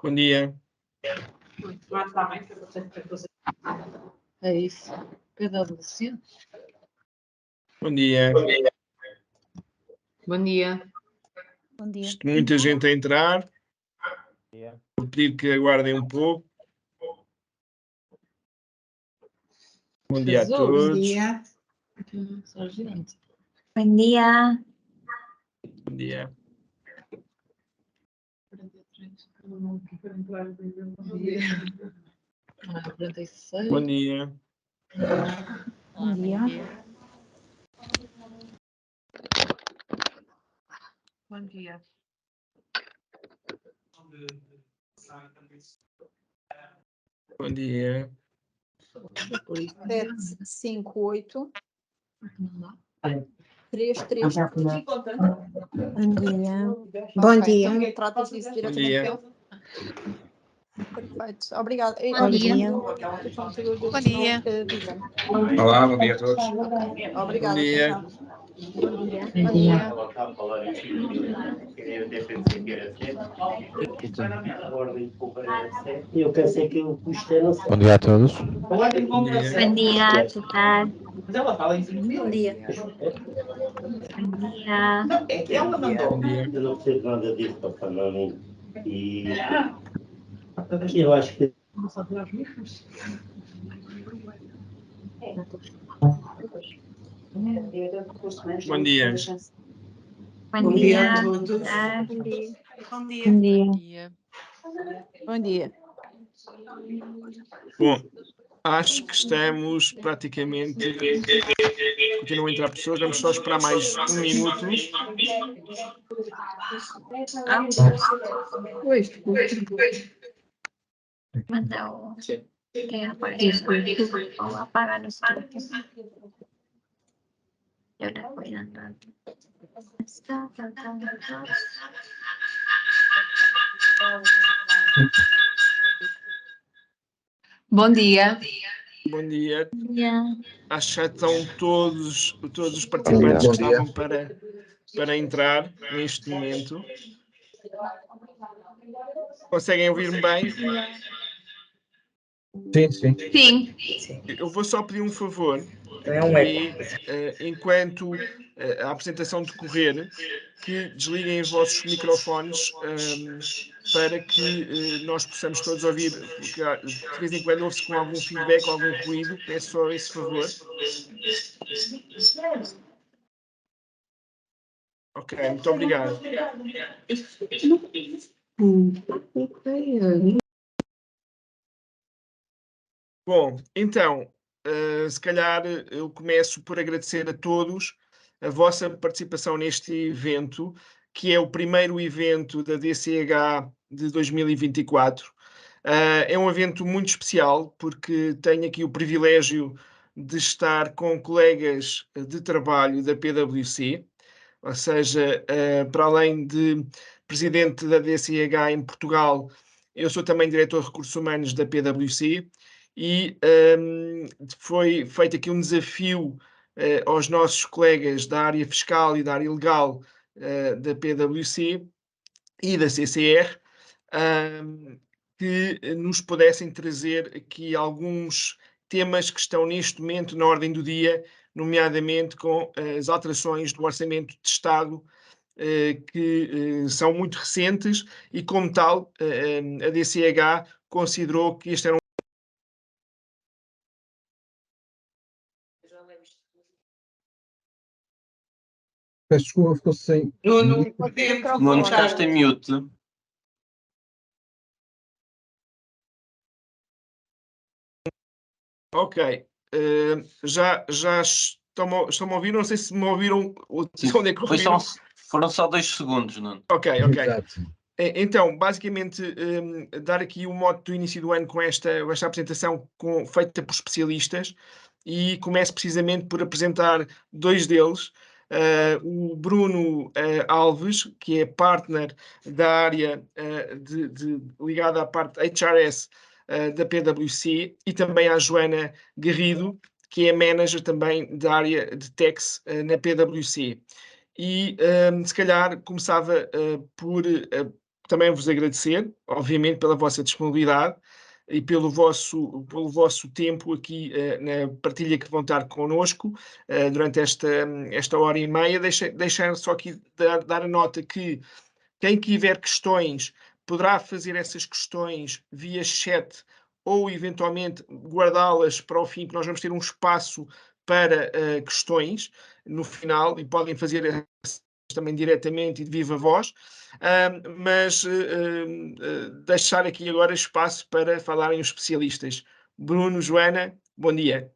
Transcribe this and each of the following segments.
Bom dia. É isso. PwC. Bom dia. Bom dia. Bom dia. Muita gente a entrar. Vou pedir que aguardem um pouco. Bom dia a todos. Bom dia. Bom dia. Bom dia. Bom dia. Bom dia. Bom dia. Bom dia. 758 33. Bom dia. Bom dia. Então, tratas disso Bom diretamente dia. dele? Perfeito. Obrigada. Bom dia. Bom dia. Olá, bom dia a todos. Obrigada. Bom dia. Tchau. Bom dia. Bom dia. Eu pensei que o custo era assim. Bom dia a todos. Bom dia. Bom dia. Que tal? Bom dia. Bom dia. Bom dia. Eu não sei nada disso, papai, não. E eu acho que Bom dia. Bom dia. a todos. Bom dia. Bom dia. Bom, acho que estamos praticamente... Continuam a entrar pessoas. Vamos só esperar mais um minuto. Manda o que aparece ou apaga no tudo. Eu le voy dando. Bom dia. Bom dia. Bom dia. Acho que já estão todos os participantes que estavam para entrar neste momento. Conseguem ouvir-me bem? Sim. Sim. Eu vou só pedir um favor, enquanto a apresentação decorrer, que desliguem os vossos microfones para que nós possamos todos ouvir, porque de vez em quando ouve-se com algum feedback, algum ruído. Peço só esse favor. Ok, muito obrigado. Bom, então, se calhar eu começo por agradecer a todos a vossa participação neste evento, que é o primeiro evento da DCH de 2024. É um evento muito especial, porque tenho aqui o privilégio de estar com colegas de trabalho da PwC, ou seja, para além de presidente da DCH em Portugal, eu sou também diretor de recursos humanos da PwC e foi feito aqui um desafio aos nossos colegas da área fiscal e da área legal da PwC e da CCR, que nos pudessem trazer aqui alguns temas que estão neste momento na ordem do dia, nomeadamente com as alterações do Orçamento de Estado, que são muito recentes e, como tal, a DCH considerou que este era um... Peço desculpa, ficou sem. Nuno, Estás em mute. Ok. Já estão-me a ouvir? Não sei se me ouviram. Onde é que ouviram? Foram só 2 segundos, Nuno. Ok. Exato. Então, basicamente, dar aqui o mote do início do ano com esta apresentação feita por especialistas, e começo precisamente por apresentar dois deles. O Bruno Alves, que é partner da área ligada à parte HRS da PwC, e também a Joana Garrido, que é manager também da área de Tax na PwC. E se calhar começava por também vos agradecer, obviamente, pela vossa disponibilidade e pelo vosso tempo aqui na partilha que vão estar connosco durante esta hora e meia. Deixar só aqui dar a nota que quem tiver questões poderá fazer essas questões via chat ou eventualmente guardá-las para o fim, que nós vamos ter um espaço para questões no final e podem fazer também diretamente e de viva voz, mas deixar aqui agora espaço para falarem os especialistas. Bruno, Joana, bom dia.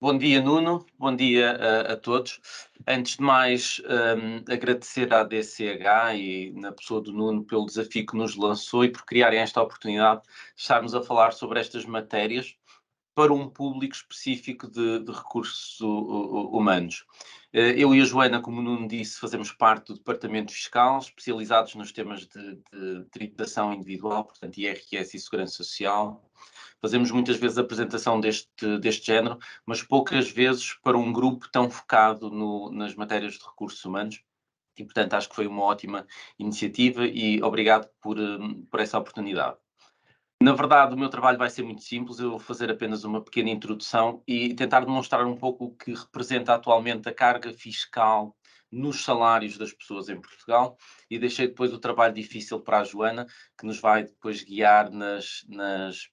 Bom dia, Nuno. Bom dia a todos. Antes de mais, agradecer à DCH e na pessoa do Nuno pelo desafio que nos lançou e por criarem esta oportunidade de estarmos a falar sobre estas matérias para um público específico de recursos humanos. Eu e a Joana, como o Nuno disse, fazemos parte do Departamento Fiscal, especializados nos temas de tributação individual, portanto IRS e Segurança Social. Fazemos muitas vezes a apresentação deste género, mas poucas vezes para um grupo tão focado nas matérias de recursos humanos. E, portanto, acho que foi uma ótima iniciativa e obrigado por essa oportunidade. Na verdade, o meu trabalho vai ser muito simples, eu vou fazer apenas uma pequena introdução e tentar demonstrar um pouco o que representa atualmente a carga fiscal nos salários das pessoas em Portugal e deixei depois o trabalho difícil para a Joana, que nos vai depois guiar nas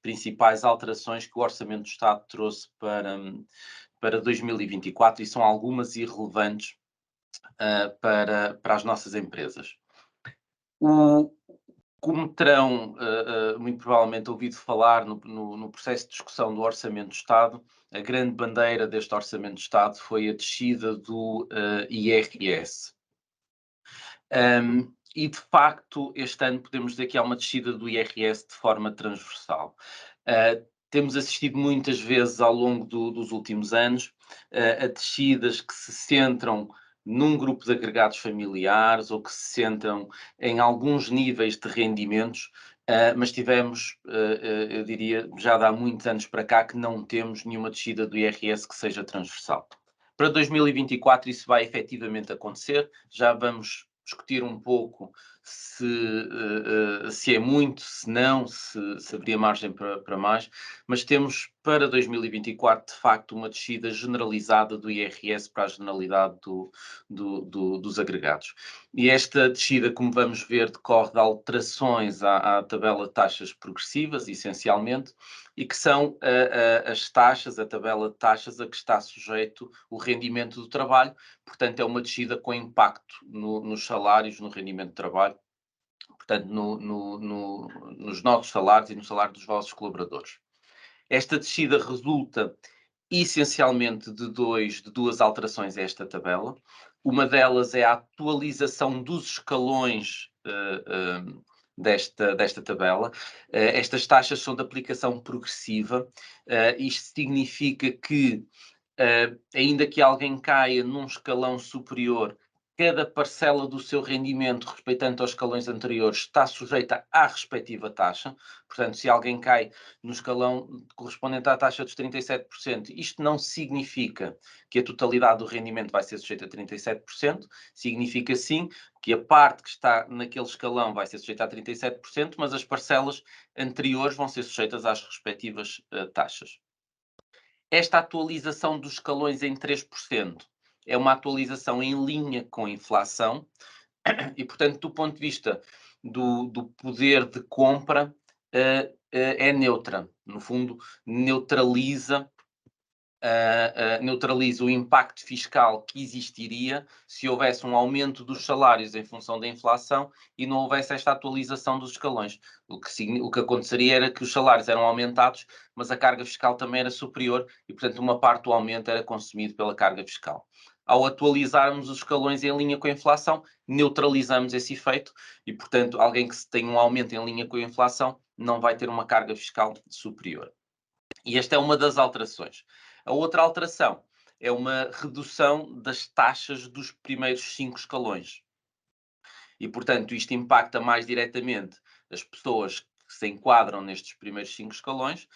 principais alterações que o Orçamento do Estado trouxe para 2024 e são algumas irrelevantes para as nossas empresas. Como terão muito provavelmente ouvido falar no processo de discussão do Orçamento do Estado, a grande bandeira deste Orçamento do Estado foi a descida do IRS. E, de facto, este ano podemos dizer que há uma descida do IRS de forma transversal. Temos assistido muitas vezes ao longo dos últimos anos a descidas que se centram num grupo de agregados familiares ou que se centram em alguns níveis de rendimentos, mas tivemos, eu diria, já há muitos anos para cá que não temos nenhuma descida do IRS que seja transversal. Para 2024 isso vai efetivamente acontecer, já vamos discutir um pouco se é muito, se não, se haveria margem para mais, mas temos para 2024 de facto uma descida generalizada do IRS para a generalidade dos agregados. E esta descida, como vamos ver, decorre de alterações à tabela de taxas progressivas, essencialmente, e que são as taxas, a tabela de taxas a que está sujeito o rendimento do trabalho, portanto é uma descida com impacto nos salários, no rendimento de trabalho, portanto nos nossos salários e no salário dos vossos colaboradores. Esta descida resulta essencialmente de duas alterações a esta tabela. Uma delas é a atualização dos escalões desta tabela. Estas taxas são de aplicação progressiva. Isto significa que, ainda que alguém caia num escalão superior, cada parcela do seu rendimento, respeitando aos escalões anteriores, está sujeita à respectiva taxa. Portanto, se alguém cai no escalão correspondente à taxa dos 37%, isto não significa que a totalidade do rendimento vai ser sujeita a 37%, significa sim que a parte que está naquele escalão vai ser sujeita a 37%, mas as parcelas anteriores vão ser sujeitas às respectivas taxas. Esta atualização dos escalões em 3% é uma atualização em linha com a inflação e, portanto, do ponto de vista do poder de compra, é neutra. No fundo, neutraliza o impacto fiscal que existiria se houvesse um aumento dos salários em função da inflação e não houvesse esta atualização dos escalões. O que aconteceria era que os salários eram aumentados, mas a carga fiscal também era superior e, portanto, uma parte do aumento era consumido pela carga fiscal. Ao atualizarmos os escalões em linha com a inflação, neutralizamos esse efeito e, portanto, alguém que tem um aumento em linha com a inflação não vai ter uma carga fiscal superior. E esta é uma das alterações. A outra alteração é uma redução das taxas dos primeiros 5 escalões. E, portanto, isto impacta mais diretamente as pessoas que se enquadram nestes primeiros 5 escalões,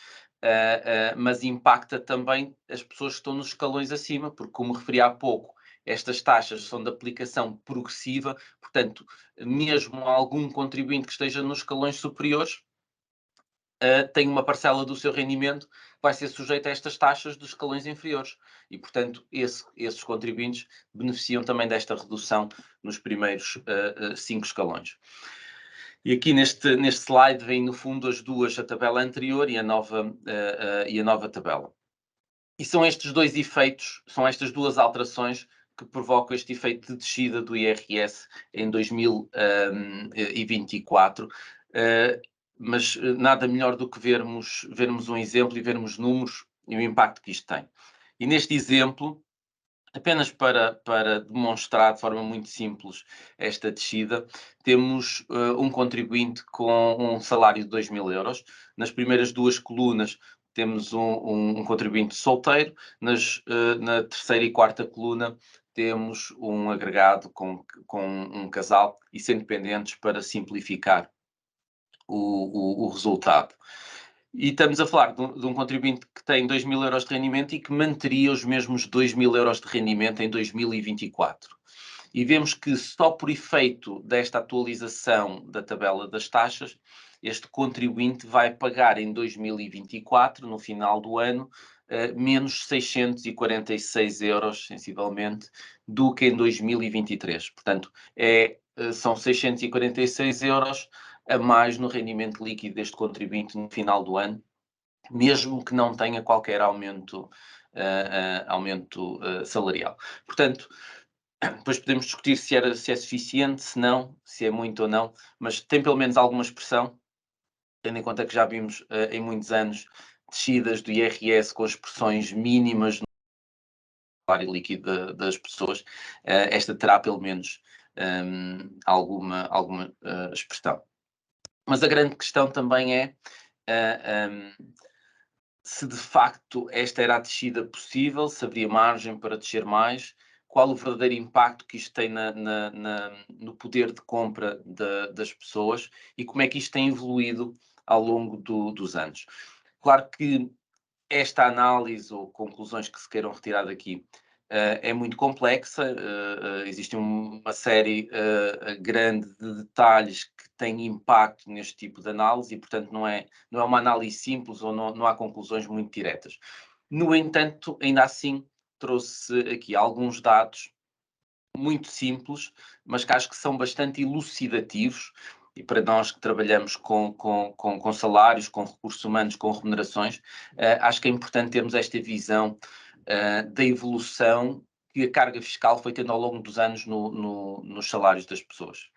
mas impacta também as pessoas que estão nos escalões acima, porque, como referi há pouco, Estas taxas são de aplicação progressiva, portanto, mesmo algum contribuinte que esteja nos escalões superiores, tem uma parcela do seu rendimento que vai ser sujeita a estas taxas dos escalões inferiores. E, portanto, esses contribuintes beneficiam também desta redução nos primeiros 5 escalões. E aqui neste slide vem, no fundo, as duas, a tabela anterior e a nova tabela. E são estes dois efeitos, são estas duas alterações que provocam este efeito de descida do IRS em 2024. Mas nada melhor do que vermos um exemplo e vermos números e o impacto que isto tem. E neste exemplo, apenas para demonstrar de forma muito simples esta descida, temos um contribuinte com um salário de 2.000 euros. Nas primeiras duas colunas temos um contribuinte solteiro, na terceira e quarta coluna temos um agregado com um casal e sem dependentes para simplificar o resultado. E estamos a falar de um contribuinte que tem 2.000 euros de rendimento e que manteria os mesmos 2.000 euros de rendimento em 2024. E vemos que só por efeito desta atualização da tabela das taxas, este contribuinte vai pagar em 2024, no final do ano, menos 646 euros, sensivelmente, do que em 2023. Portanto, são 646 euros a mais no rendimento líquido deste contribuinte no final do ano, mesmo que não tenha qualquer aumento salarial. Portanto, depois podemos discutir se é suficiente, se não, se é muito ou não, mas tem pelo menos alguma expressão, tendo em conta que já vimos em muitos anos descidas do IRS com expressões mínimas no salário líquido das pessoas, esta terá pelo menos alguma expressão. Mas a grande questão também é se de facto esta era a descida possível, se haveria margem para descer mais, qual o verdadeiro impacto que isto tem no poder de compra das pessoas e como é que isto tem evoluído ao longo dos anos. Claro que esta análise ou conclusões que se queiram retirar daqui é muito complexa, existe uma série grande de detalhes que têm impacto neste tipo de análise e, portanto, não é uma análise simples ou não há conclusões muito diretas. No entanto, ainda assim, trouxe aqui alguns dados muito simples, mas que acho que são bastante elucidativos e para nós que trabalhamos com salários, com recursos humanos, com remunerações, acho que é importante termos esta visão da evolução que a carga fiscal foi tendo ao longo dos anos nos salários das pessoas.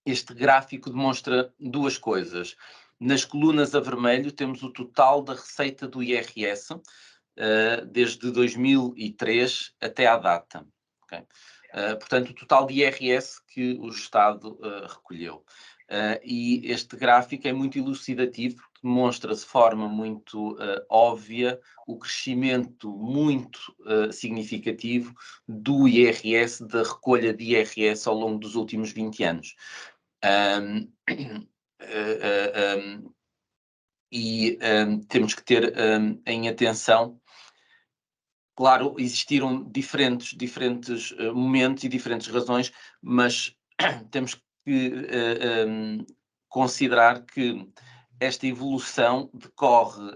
Este gráfico demonstra duas coisas. Nas colunas a vermelho temos o total da receita do IRS desde 2003 até à data. Okay? Portanto, o total de IRS que o Estado recolheu. E este gráfico é muito elucidativo, porque demonstra de forma muito óbvia o crescimento muito significativo do IRS, da recolha de IRS ao longo dos últimos 20 anos. Temos que ter em atenção. Claro, existiram diferentes momentos e diferentes razões, mas temos que considerar que esta evolução decorre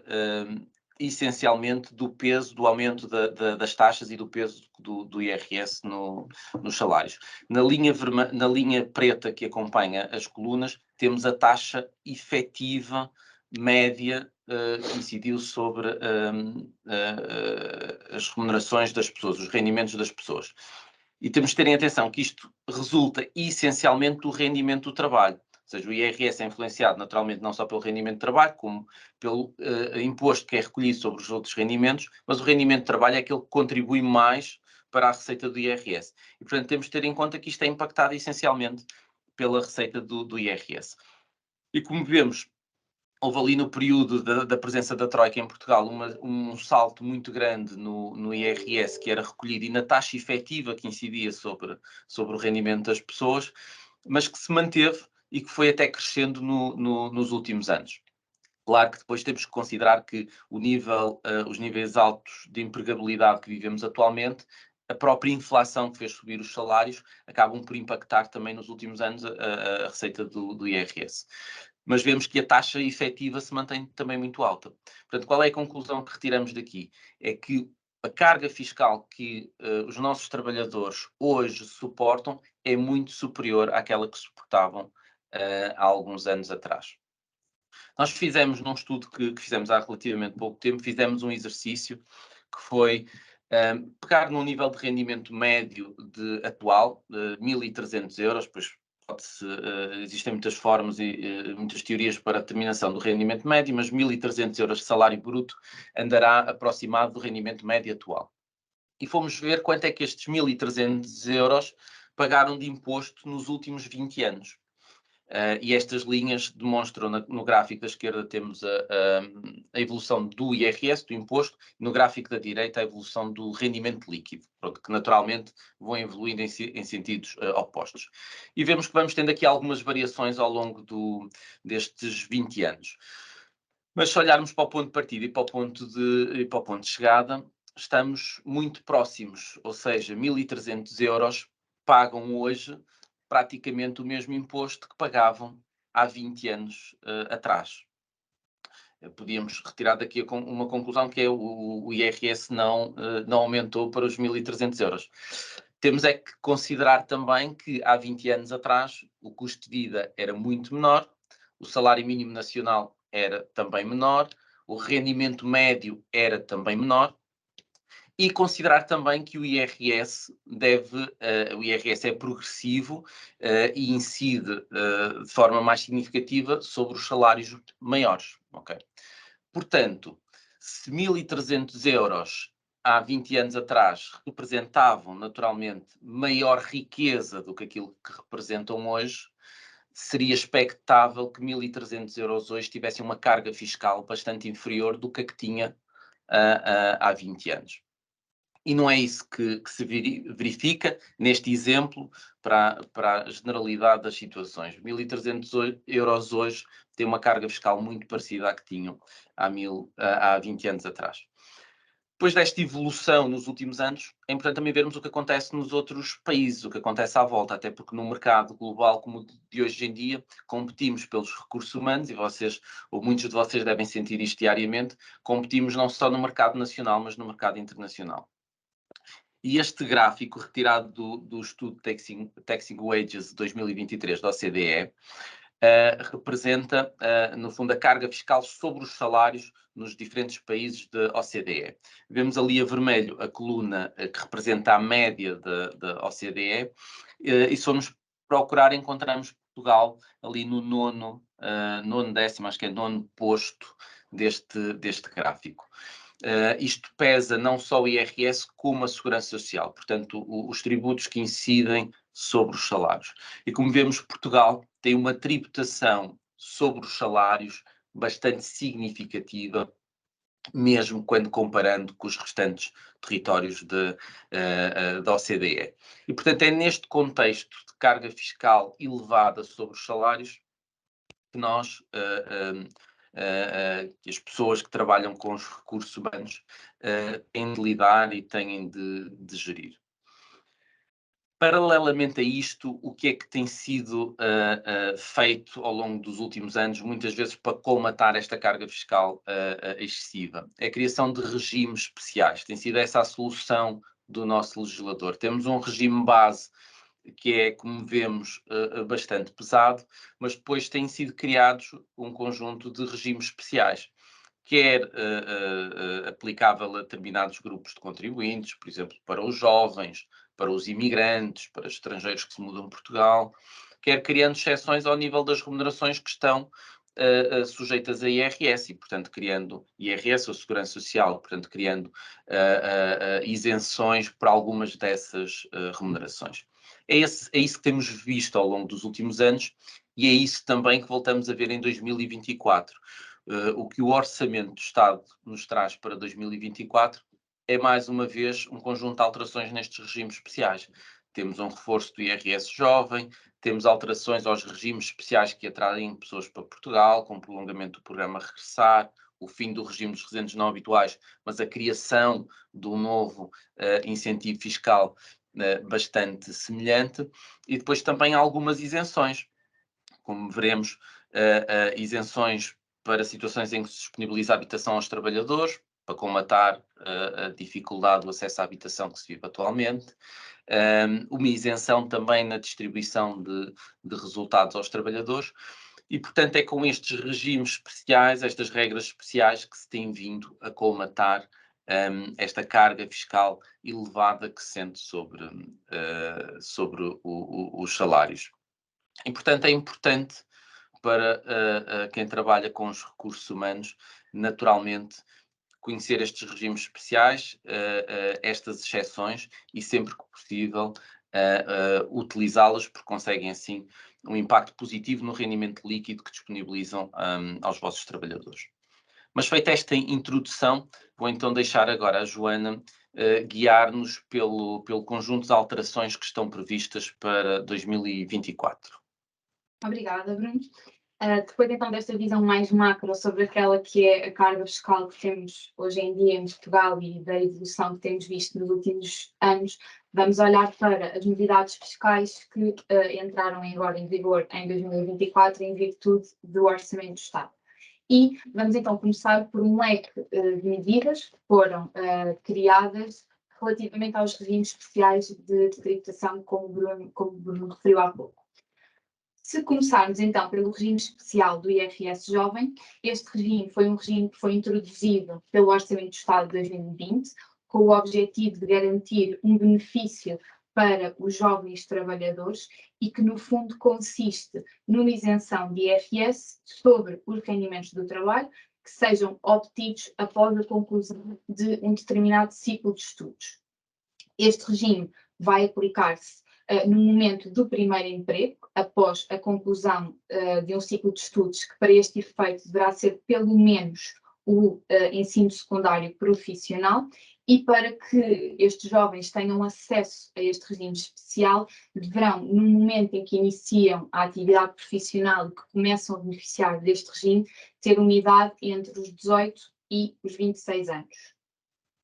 essencialmente do peso, do aumento das taxas e do peso do IRS nos salários. Na linha preta que acompanha as colunas, temos a taxa efetiva média que incidiu sobre as remunerações das pessoas, os rendimentos das pessoas. E temos de ter em atenção que isto resulta essencialmente do rendimento do trabalho. Ou seja, o IRS é influenciado naturalmente não só pelo rendimento de trabalho, como pelo imposto que é recolhido sobre os outros rendimentos, mas o rendimento de trabalho é aquele que contribui mais para a receita do IRS. E, portanto, temos de ter em conta que isto é impactado essencialmente pela receita do IRS. E como vemos, houve ali no período da presença da Troika em Portugal um salto muito grande no IRS que era recolhido e na taxa efetiva que incidia sobre o rendimento das pessoas, mas que se manteve e que foi até crescendo nos últimos anos. Claro que depois temos que considerar que os níveis altos de empregabilidade que vivemos atualmente a própria inflação que fez subir os salários acabam por impactar também nos últimos anos a receita do IRS. Mas vemos que a taxa efetiva se mantém também muito alta. Portanto, qual é a conclusão que retiramos daqui? É que a carga fiscal que os nossos trabalhadores hoje suportam é muito superior àquela que suportavam há alguns anos atrás. Nós fizemos, num estudo que fizemos há relativamente pouco tempo, fizemos um exercício que foi pegar num nível de rendimento médio atual, 1.300 euros, pois existem muitas formas e muitas teorias para a determinação do rendimento médio, mas 1.300 euros de salário bruto andará aproximado do rendimento médio atual. E fomos ver quanto é que estes 1.300 euros pagaram de imposto nos últimos 20 anos. E estas linhas demonstram, no gráfico da esquerda temos a evolução do IRS, do imposto, e no gráfico da direita a evolução do rendimento líquido, que naturalmente vão evoluindo em sentidos opostos. E vemos que vamos tendo aqui algumas variações ao longo destes 20 anos. Mas se olharmos para o ponto de partida e para o ponto de chegada, estamos muito próximos, ou seja, 1.300 euros pagam hoje praticamente o mesmo imposto que pagavam há 20 anos atrás. Podíamos retirar daqui uma conclusão que é o IRS não aumentou para os 1.300 euros. Temos é que considerar também que há 20 anos atrás o custo de vida era muito menor, o salário mínimo nacional era também menor, o rendimento médio era também menor, e considerar também que o IRS é progressivo e incide de forma mais significativa sobre os salários maiores. Okay? Portanto, se 1.300 euros há 20 anos atrás representavam naturalmente maior riqueza do que aquilo que representam hoje, seria expectável que 1.300 euros hoje tivessem uma carga fiscal bastante inferior do que a que tinha há 20 anos. E não é isso que se verifica neste exemplo para a generalidade das situações. 1.300 euros hoje têm uma carga fiscal muito parecida à que tinham há 20 anos atrás. Depois desta evolução nos últimos anos, é importante também vermos o que acontece nos outros países, o que acontece à volta, até porque no mercado global como o de hoje em dia, competimos pelos recursos humanos, e vocês, ou muitos de vocês devem sentir isto diariamente, competimos não só no mercado nacional, mas no mercado internacional. E este gráfico, retirado do estudo Taxing Wages 2023 da OCDE, representa, no fundo, a carga fiscal sobre os salários nos diferentes países da OCDE. Vemos ali a vermelho a coluna que representa a média da OCDE, e se formos procurar, encontramos Portugal ali no nono décimo, acho que é nono posto deste gráfico. Isto pesa não só o IRS como a Segurança Social, portanto, os tributos que incidem sobre os salários. E como vemos, Portugal tem uma tributação sobre os salários bastante significativa, mesmo quando comparando com os restantes territórios da OCDE. E, portanto, é neste contexto de carga fiscal elevada sobre os salários que nós... que as pessoas que trabalham com os recursos humanos têm de lidar e têm de gerir. Paralelamente a isto, o que é que tem sido feito ao longo dos últimos anos, muitas vezes para colmatar esta carga fiscal excessiva? É a criação de regimes especiais. Tem sido essa a solução do nosso legislador. Temos um regime base que é, como vemos, bastante pesado, mas depois têm sido criados um conjunto de regimes especiais, quer aplicável a determinados grupos de contribuintes, por exemplo, para os jovens, para os imigrantes, para estrangeiros que se mudam a Portugal, quer criando exceções ao nível das remunerações que estão sujeitas a IRS e, portanto, criando IRS ou Segurança Social, portanto, criando isenções para algumas dessas remunerações. É isso que temos visto ao longo dos últimos anos e é isso também que voltamos a ver em 2024. O que o Orçamento do Estado nos traz para 2024 é, mais uma vez, um conjunto de alterações nestes regimes especiais. Temos um reforço do IRS jovem, temos alterações aos regimes especiais que atraem pessoas para Portugal, com o prolongamento do programa Regressar, o fim do regime dos residentes não habituais, mas a criação de um novo incentivo fiscal bastante semelhante, e depois também algumas isenções, como veremos, isenções para situações em que se disponibiliza habitação aos trabalhadores, para colmatar a dificuldade do acesso à habitação que se vive atualmente, uma isenção também na distribuição de resultados aos trabalhadores, e, portanto, é com estes regimes especiais, estas regras especiais, que se tem vindo a colmatar esta carga fiscal elevada que se sente sobre os salários. E, portanto, é importante para quem trabalha com os recursos humanos, naturalmente, conhecer estes regimes especiais, estas exceções, e sempre que possível utilizá-las, porque conseguem assim um impacto positivo no rendimento líquido que disponibilizam aos vossos trabalhadores. Mas feita esta introdução, vou então deixar agora a Joana guiar-nos pelo conjunto de alterações que estão previstas para 2024. Obrigada, Bruno. Depois então desta visão mais macro sobre aquela que é a carga fiscal que temos hoje em dia em Portugal e da evolução que temos visto nos últimos anos, vamos olhar para as novidades fiscais que entraram agora em vigor em 2024 em virtude do Orçamento do Estado. E vamos então começar por um leque de medidas que foram criadas relativamente aos regimes especiais de tributação, como o Bruno referiu há pouco. Se começarmos então pelo regime especial do IRS jovem, este regime foi um regime que foi introduzido pelo Orçamento do Estado de 2020, com o objetivo de garantir um benefício para os jovens trabalhadores e que, no fundo, consiste numa isenção de IRS sobre os rendimentos do trabalho que sejam obtidos após a conclusão de um determinado ciclo de estudos. Este regime vai aplicar-se no momento do primeiro emprego, após a conclusão de um ciclo de estudos, que para este efeito deverá ser pelo menos o ensino secundário profissional, e para que estes jovens tenham acesso a este regime especial, deverão, no momento em que iniciam a atividade profissional e que começam a beneficiar deste regime, ter uma idade entre os 18 e os 26 anos.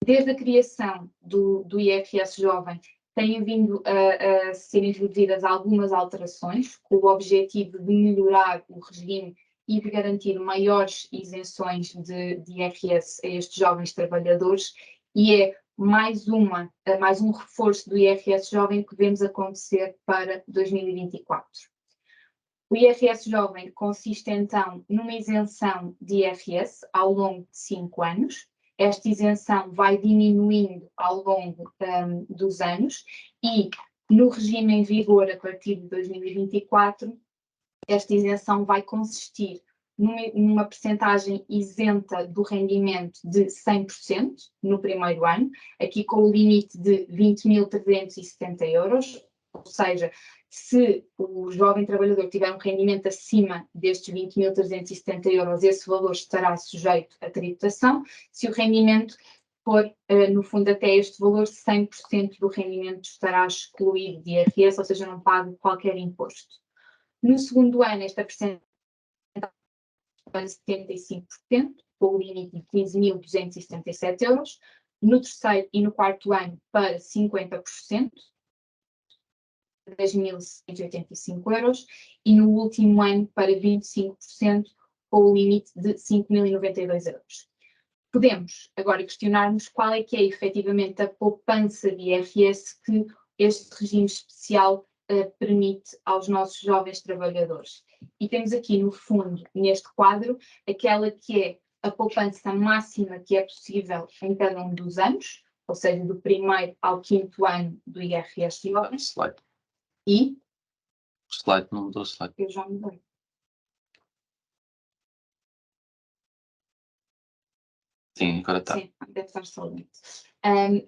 Desde a criação do IRS jovem, têm vindo a ser introduzidas algumas alterações, com o objetivo de melhorar o regime e de garantir maiores isenções de IRS a estes jovens trabalhadores, e é mais um reforço do IRS jovem que vemos acontecer para 2024. O IRS jovem consiste então numa isenção de IRS ao longo de 5 anos. Esta isenção vai diminuindo ao longo dos anos e, no regime em vigor a partir de 2024, esta isenção vai consistir numa percentagem isenta do rendimento de 100% no primeiro ano, aqui com o limite de 20.370 euros, ou seja, se o jovem trabalhador tiver um rendimento acima destes 20.370 euros, esse valor estará sujeito à tributação. Se o rendimento for, no fundo, até este valor, 100% do rendimento estará excluído de IRS, ou seja, não paga qualquer imposto. No segundo ano, esta percentagem é de 75%, com o limite de 15.277 euros. No terceiro e no quarto ano, para 50%. 10.185 euros, e no último ano para 25%, com o limite de 5.092 euros. Podemos agora questionar-nos qual é que é efetivamente a poupança de IRS que este regime especial permite aos nossos jovens trabalhadores. E temos aqui no fundo, neste quadro, aquela que é a poupança máxima que é possível em cada um dos anos, ou seja, do primeiro ao quinto ano do IRS jovens. E? O slide não mudou o slide. Eu já mudei. Sim, agora está. Sim, deve estar solamente.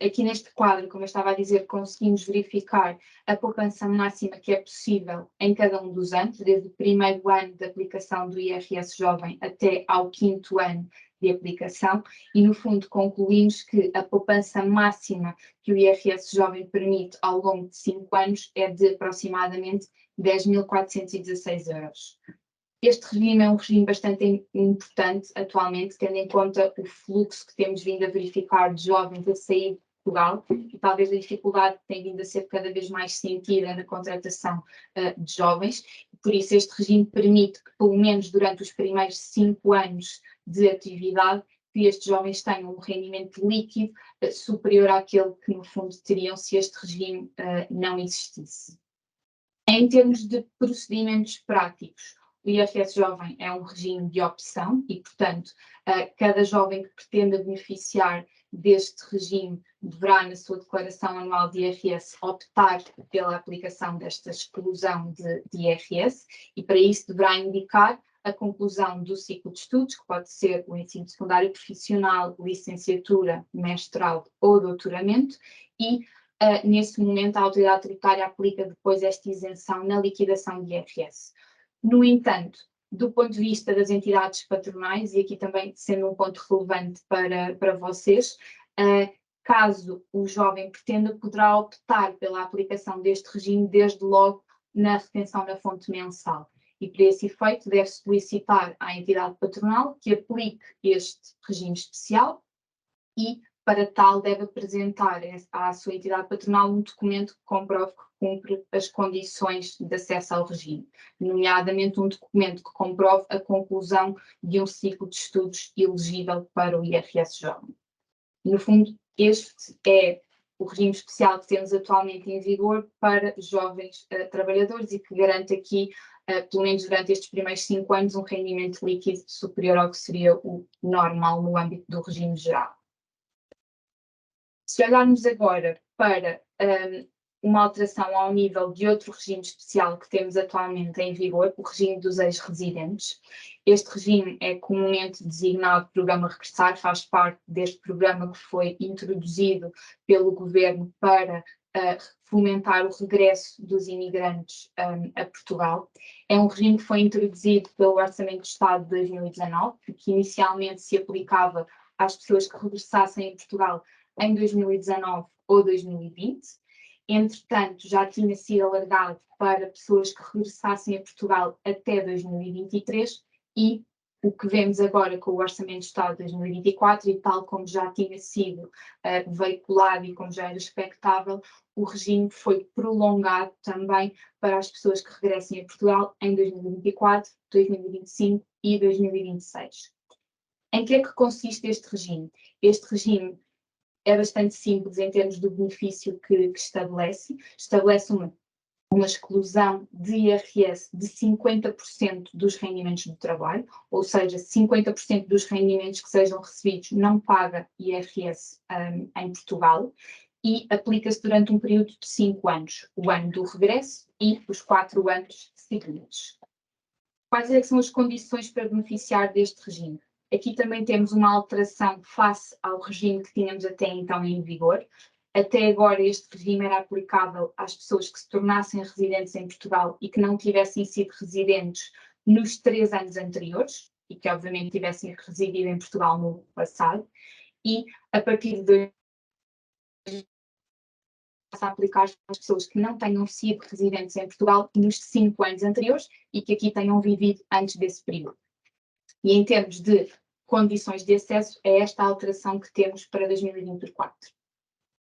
Aqui neste quadro, como eu estava a dizer, conseguimos verificar a poupança máxima que é possível em cada um dos anos, desde o primeiro ano de aplicação do IRS jovem até ao quinto ano de aplicação, e no fundo concluímos que a poupança máxima que o IRS jovem permite ao longo de 5 anos é de aproximadamente 10.416 euros. Este regime é um regime bastante importante atualmente, tendo em conta o fluxo que temos vindo a verificar de jovens a sair de Portugal e talvez a dificuldade que tem vindo a ser cada vez mais sentida na contratação de jovens. Por isso, este regime permite que, pelo menos durante os primeiros 5 anos de atividade, que estes jovens tenham um rendimento líquido superior àquele que, no fundo, teriam se este regime não existisse. Em termos de procedimentos práticos, o IRS Jovem é um regime de opção e, portanto, cada jovem que pretenda beneficiar deste regime deverá, na sua declaração anual de IRS, optar pela aplicação desta exclusão de IRS e, para isso, deverá indicar a conclusão do ciclo de estudos, que pode ser o ensino secundário profissional, licenciatura, mestrado ou doutoramento, e nesse momento a autoridade tributária aplica depois esta isenção na liquidação de IRS. No entanto, do ponto de vista das entidades patronais, e aqui também sendo um ponto relevante para vocês, caso o jovem pretenda, poderá optar pela aplicação deste regime desde logo na retenção da fonte mensal. E, para esse efeito, deve solicitar à entidade patronal que aplique este regime especial e, para tal, deve apresentar à sua entidade patronal um documento que comprove que cumpre as condições de acesso ao regime, nomeadamente um documento que comprove a conclusão de um ciclo de estudos elegível para o IRS Jovem. No fundo, este é o regime especial que temos atualmente em vigor para jovens trabalhadores e que garante aqui, pelo menos durante estes primeiros 5 anos, um rendimento líquido superior ao que seria o normal no âmbito do regime geral. Se olharmos agora para uma alteração ao nível de outro regime especial que temos atualmente em vigor, o regime dos ex-residentes. Este regime é comumente designado Programa Regressar, faz parte deste programa que foi introduzido pelo Governo para fomentar o regresso dos imigrantes a Portugal. É um regime que foi introduzido pelo Orçamento de Estado de 2019, que inicialmente se aplicava às pessoas que regressassem a Portugal em 2019 ou 2020. Entretanto, já tinha sido alargado para pessoas que regressassem a Portugal até 2023 e o que vemos agora com o Orçamento de Estado de 2024 e tal como já tinha sido veiculado e como já era expectável, o regime foi prolongado também para as pessoas que regressem a Portugal em 2024, 2025 e 2026. Em que é que consiste este regime? Este regime é bastante simples em termos do benefício que estabelece. Estabelece uma exclusão de IRS de 50% dos rendimentos do trabalho, ou seja, 50% dos rendimentos que sejam recebidos não paga IRS em Portugal, e aplica-se durante um período de 5 anos, o ano do regresso e os 4 anos seguintes. Quais é que são as condições para beneficiar deste regime? Aqui também temos uma alteração face ao regime que tínhamos até então em vigor. Até agora este regime era aplicável às pessoas que se tornassem residentes em Portugal e que não tivessem sido residentes nos 3 anos anteriores e que obviamente tivessem residido em Portugal no passado, e a partir de a aplicar às pessoas que não tenham sido residentes em Portugal nos 5 anos anteriores e que aqui tenham vivido antes desse período. E em termos de condições de acesso, é esta a alteração que temos para 2024.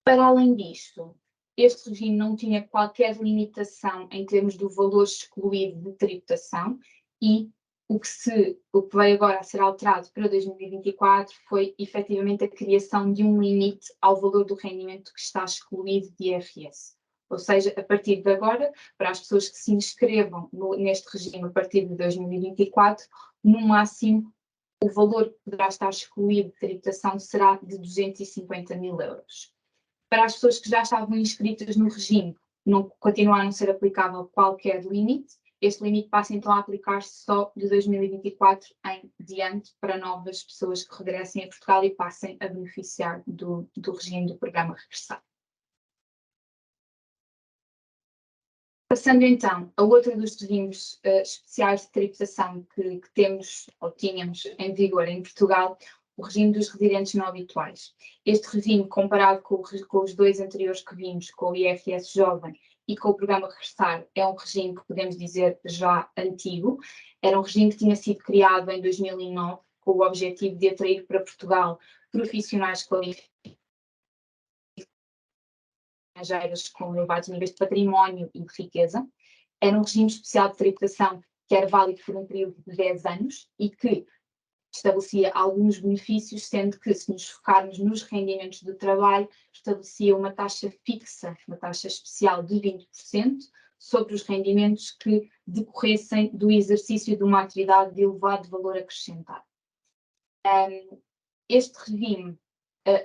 Para além disto, este regime não tinha qualquer limitação em termos do valor excluído de tributação e o que veio agora a ser alterado para 2024 foi efetivamente a criação de um limite ao valor do rendimento que está excluído de IRS. Ou seja, a partir de agora, para as pessoas que se inscrevam neste regime a partir de 2024, no máximo, o valor que poderá estar excluído de tributação será de 250 mil euros. Para as pessoas que já estavam inscritas no regime, não continua a não ser aplicável qualquer limite. Este limite passa então a aplicar-se só de 2024 em diante para novas pessoas que regressem a Portugal e passem a beneficiar do regime do Programa Regressar. Passando então a outro dos regimes especiais de tributação que temos ou tínhamos em vigor em Portugal, o regime dos residentes não habituais. Este regime, comparado com os 2 anteriores que vimos, com o IRS Jovem e com o programa Regressar é um regime que podemos dizer já antigo. Era um regime que tinha sido criado em 2009 com o objetivo de atrair para Portugal profissionais qualificados estrangeiros com elevados níveis de património e de riqueza. Era um regime especial de tributação que era válido por um período de 10 anos e que estabelecia alguns benefícios, sendo que, se nos focarmos nos rendimentos do trabalho, estabelecia uma taxa fixa, uma taxa especial de 20% sobre os rendimentos que decorressem do exercício de uma atividade de elevado valor acrescentado. Este regime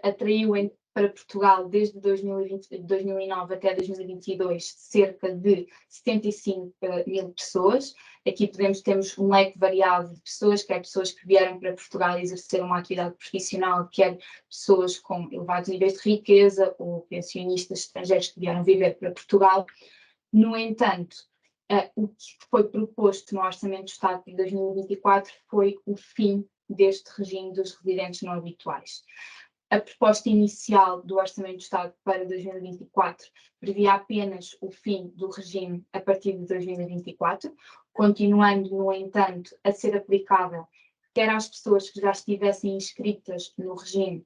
atraiu para Portugal, desde 2009 até 2022, cerca de 75 mil pessoas. Aqui temos um leque variado de pessoas, quer pessoas que vieram para Portugal exercer uma atividade profissional, quer pessoas com elevados níveis de riqueza ou pensionistas estrangeiros que vieram viver para Portugal. No entanto, o que foi proposto no Orçamento do Estado de 2024 foi o fim deste regime dos residentes não habituais. A proposta inicial do Orçamento do Estado para 2024 previa apenas o fim do regime a partir de 2024, continuando, no entanto, a ser aplicável quer às pessoas que já estivessem inscritas no regime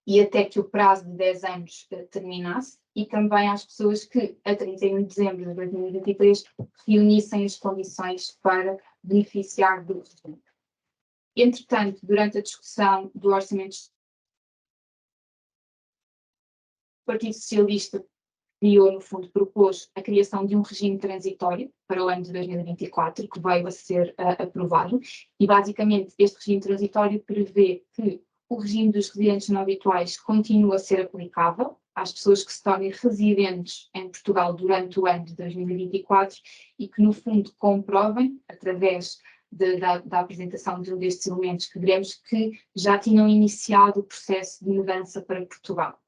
e até que o prazo de 10 anos terminasse, e também às pessoas que, a 31 de dezembro de 2023, reunissem as condições para beneficiar do regime. Entretanto, durante a discussão do Orçamento, o Partido Socialista no fundo, propôs a criação de um regime transitório para o ano de 2024, que veio a ser aprovado, e basicamente este regime transitório prevê que o regime dos residentes não habituais continua a ser aplicável às pessoas que se tornem residentes em Portugal durante o ano de 2024 e que, no fundo, comprovem, através da apresentação de um destes elementos que veremos, que já tinham iniciado o processo de mudança para Portugal.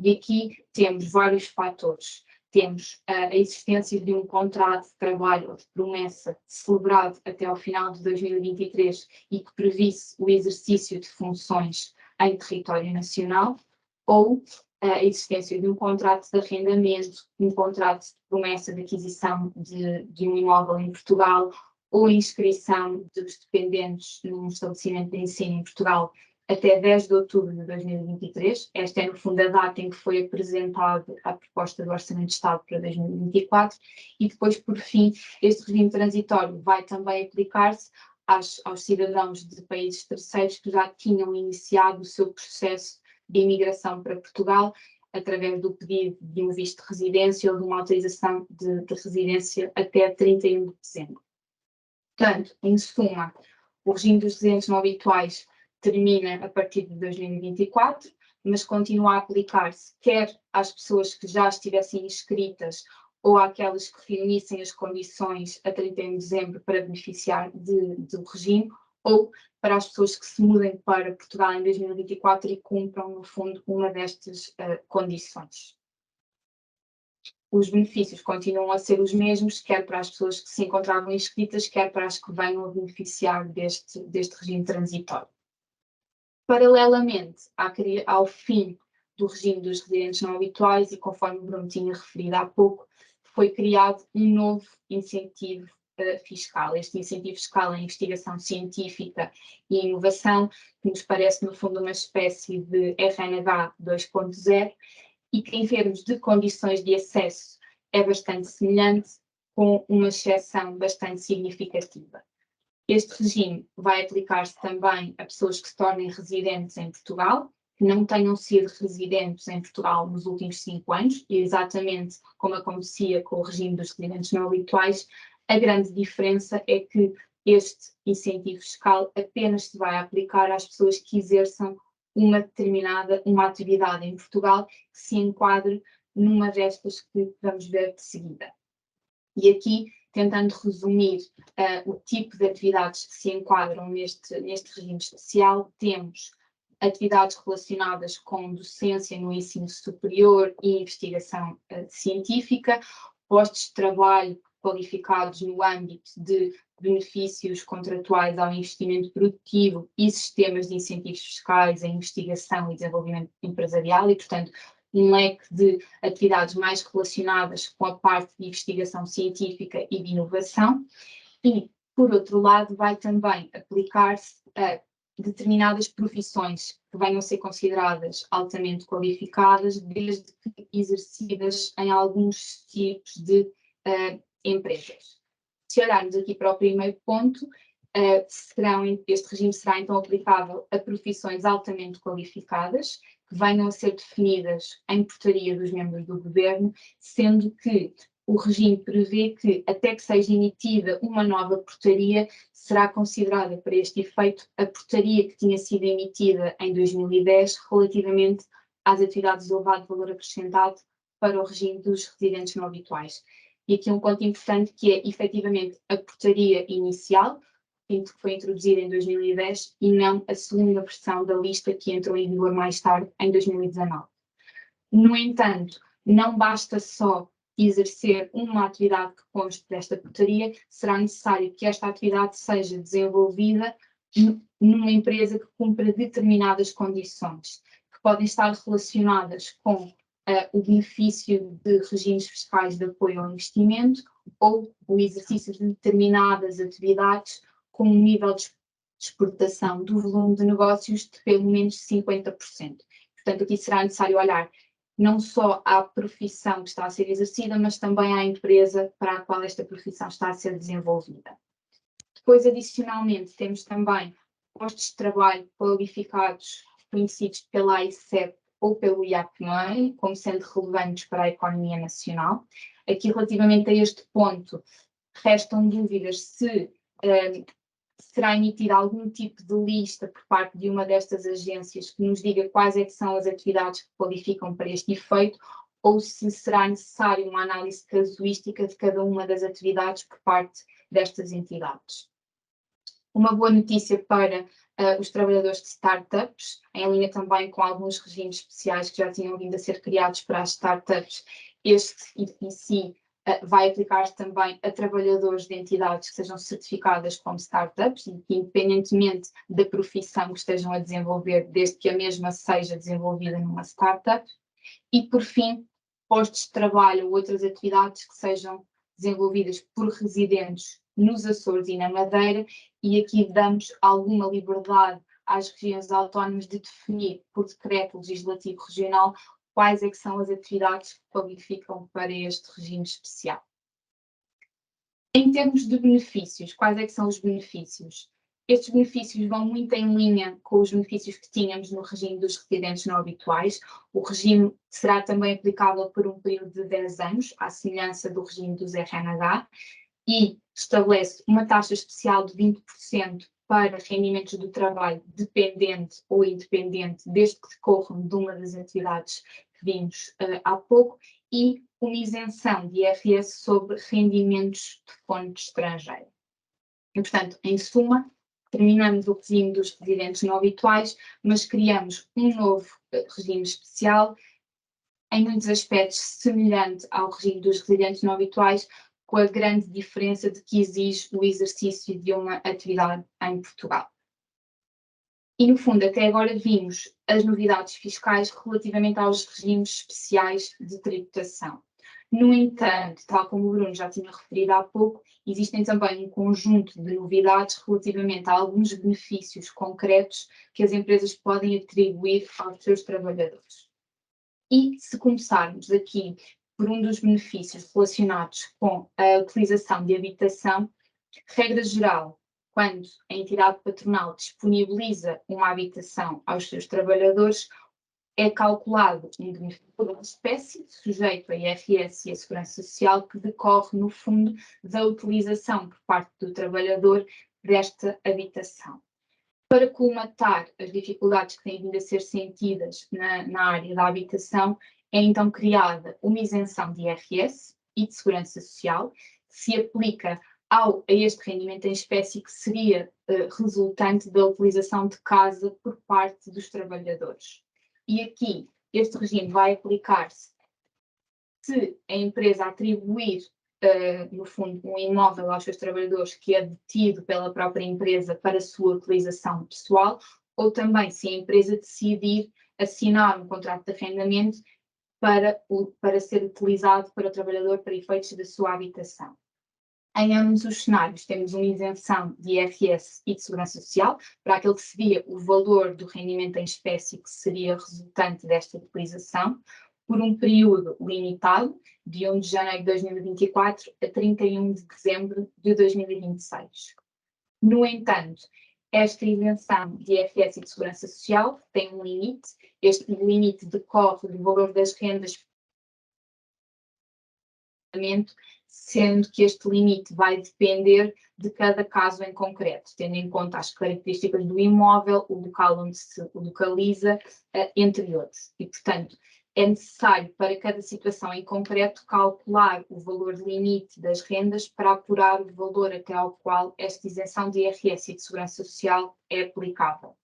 E aqui temos vários fatores. Temos a existência de um contrato de trabalho ou de promessa celebrado até ao final de 2023 e que previsse o exercício de funções em território nacional, ou a existência de um contrato de arrendamento, um contrato de promessa de aquisição de um imóvel em Portugal, ou a inscrição dos dependentes num estabelecimento de ensino em Portugal até 10 de outubro de 2023. Esta é, no fundo, a data em que foi apresentada a proposta do Orçamento de Estado para 2024 e depois, por fim, este regime transitório vai também aplicar-se aos cidadãos de países terceiros que já tinham iniciado o seu processo de imigração para Portugal através do pedido de um visto de residência ou de uma autorização de residência até 31 de dezembro. Portanto, em suma, o regime dos residentes não habituais termina a partir de 2024, mas continua a aplicar-se quer às pessoas que já estivessem inscritas ou àquelas que reunissem as condições a 31 de dezembro para beneficiar do regime, ou para as pessoas que se mudem para Portugal em 2024 e cumpram, no fundo, uma destas condições. Os benefícios continuam a ser os mesmos, quer para as pessoas que se encontravam inscritas, quer para as que venham a beneficiar deste regime transitório. Paralelamente ao fim do regime dos residentes não habituais, e conforme o Bruno tinha referido há pouco, foi criado um novo incentivo fiscal. Este incentivo fiscal é investigação científica e inovação, que nos parece, no fundo, uma espécie de RNH 2.0 e que, em termos de condições de acesso, é bastante semelhante, com uma exceção bastante significativa. Este regime vai aplicar-se também a pessoas que se tornem residentes em Portugal, que não tenham sido residentes em Portugal nos últimos 5 anos, e exatamente como acontecia com o regime dos residentes não habituais, a grande diferença é que este incentivo fiscal apenas se vai aplicar às pessoas que exerçam uma atividade em Portugal que se enquadre numa destas que vamos ver de seguida. E aqui, tentando resumir o tipo de atividades que se enquadram neste regime especial, temos atividades relacionadas com docência no ensino superior e investigação científica, postos de trabalho qualificados no âmbito de benefícios contratuais ao investimento produtivo e sistemas de incentivos fiscais em investigação e desenvolvimento empresarial, e, portanto, um leque de atividades mais relacionadas com a parte de investigação científica e de inovação, e, por outro lado, vai também aplicar-se a determinadas profissões que venham a ser consideradas altamente qualificadas, desde que exercidas em alguns tipos de empresas. Se olharmos aqui para o primeiro ponto, este regime será então aplicável a profissões altamente qualificadas, que venham a ser definidas em portaria dos membros do governo, sendo que o regime prevê que, até que seja emitida uma nova portaria, será considerada para este efeito a portaria que tinha sido emitida em 2010 relativamente às atividades de elevado valor acrescentado para o regime dos residentes não habituais. E aqui um ponto importante que é, efetivamente, a portaria inicial, que foi introduzida em 2010, e não a segunda versão da lista que entrou em vigor mais tarde, em 2019. No entanto, não basta só exercer uma atividade que conste desta portaria, será necessário que esta atividade seja desenvolvida numa empresa que cumpra determinadas condições, que podem estar relacionadas com o benefício de regimes fiscais de apoio ao investimento ou o exercício de determinadas atividades com um nível de exportação do volume de negócios de pelo menos 50%. Portanto, aqui será necessário olhar não só à profissão que está a ser exercida, mas também à empresa para a qual esta profissão está a ser desenvolvida. Depois, adicionalmente, temos também postos de trabalho qualificados conhecidos pela AICEP ou pelo IAPMEI, como sendo relevantes para a economia nacional. Aqui, relativamente a este ponto, restam dúvidas se será emitida algum tipo de lista por parte de uma destas agências que nos diga quais é que são as atividades que qualificam para este efeito, ou se será necessário uma análise casuística de cada uma das atividades por parte destas entidades. Uma boa notícia para os trabalhadores de startups, em linha também com alguns regimes especiais que já tinham vindo a ser criados para as startups, este em si vai aplicar-se também a trabalhadores de entidades que sejam certificadas como startups e que, independentemente da profissão que estejam a desenvolver, desde que a mesma seja desenvolvida numa startup. E, por fim, postos de trabalho ou outras atividades que sejam desenvolvidas por residentes nos Açores e na Madeira, e aqui damos alguma liberdade às regiões autónomas de definir, por decreto legislativo regional, quais é que são as atividades que qualificam para este regime especial. Em termos de benefícios, quais é que são os benefícios? Estes benefícios vão muito em linha com os benefícios que tínhamos no regime dos residentes não habituais. O regime será também aplicável por um período de 10 anos, à semelhança do regime dos RNH, e estabelece uma taxa especial de 20% para rendimentos do trabalho dependente ou independente, desde que decorram de uma das atividades que vimos há pouco, e uma isenção de IRS sobre rendimentos de fonte estrangeira. E, portanto, em suma, terminamos o regime dos residentes não habituais, mas criamos um novo regime especial, em muitos aspectos semelhante ao regime dos residentes não habituais, com a grande diferença de que exige o exercício de uma atividade em Portugal. E, no fundo, até agora vimos as novidades fiscais relativamente aos regimes especiais de tributação. No entanto, tal como o Bruno já tinha referido há pouco, existem também um conjunto de novidades relativamente a alguns benefícios concretos que as empresas podem atribuir aos seus trabalhadores. E, se começarmos aqui por um dos benefícios relacionados com a utilização de habitação, regra geral, quando a entidade patronal disponibiliza uma habitação aos seus trabalhadores, é calculado um benefício de espécie, sujeito a IRS e a Segurança Social, que decorre, no fundo, da utilização por parte do trabalhador desta habitação. Para colmatar as dificuldades que têm vindo a ser sentidas na área da habitação, é então criada uma isenção de IRS e de Segurança Social, que se aplica a este rendimento em espécie que seria resultante da utilização de casa por parte dos trabalhadores. E aqui, este regime vai aplicar-se se a empresa atribuir, no fundo, um imóvel aos seus trabalhadores que é detido pela própria empresa para sua utilização pessoal, ou também se a empresa decidir assinar um contrato de arrendamento para ser utilizado para o trabalhador para efeitos da sua habitação. Em ambos os cenários temos uma isenção de IRS e de Segurança Social, para aquele que seria o valor do rendimento em espécie que seria resultante desta utilização, por um período limitado, de 1 de janeiro de 2024 a 31 de dezembro de 2026. No entanto, esta isenção de IRS e de Segurança Social tem um limite. Este limite decorre do valor das rendas, sendo que este limite vai depender de cada caso em concreto, tendo em conta as características do imóvel, o local onde se localiza, entre outros. E, portanto, é necessário para cada situação em concreto calcular o valor limite das rendas para apurar o valor até ao qual esta isenção de IRS e de Segurança Social é aplicável.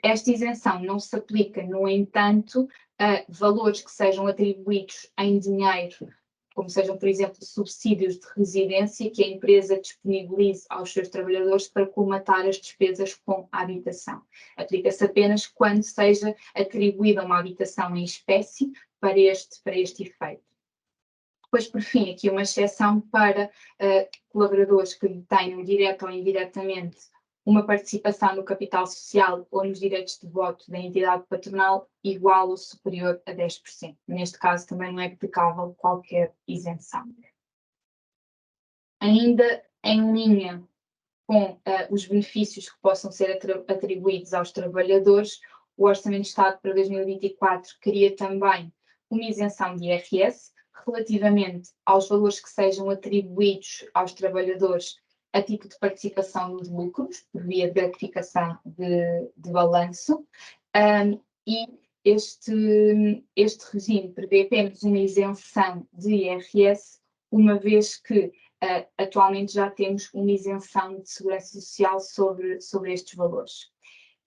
Esta isenção não se aplica, no entanto, a valores que sejam atribuídos em dinheiro, como sejam, por exemplo, subsídios de residência que a empresa disponibilize aos seus trabalhadores para colmatar as despesas com a habitação. Aplica-se apenas quando seja atribuída uma habitação em espécie para este efeito. Depois, por fim, aqui uma exceção para colaboradores que tenham, direta ou indiretamente, uma participação no capital social ou nos direitos de voto da entidade patronal igual ou superior a 10%. Neste caso também não é aplicável qualquer isenção. Ainda em linha com os benefícios que possam ser atribuídos aos trabalhadores, o Orçamento de Estado para 2024 cria também uma isenção de IRS relativamente aos valores que sejam atribuídos aos trabalhadores a título de participação nos lucros, por via de gratificação de balanço, e este regime prevê apenas uma isenção de IRS, uma vez que atualmente já temos uma isenção de Segurança Social sobre estes valores.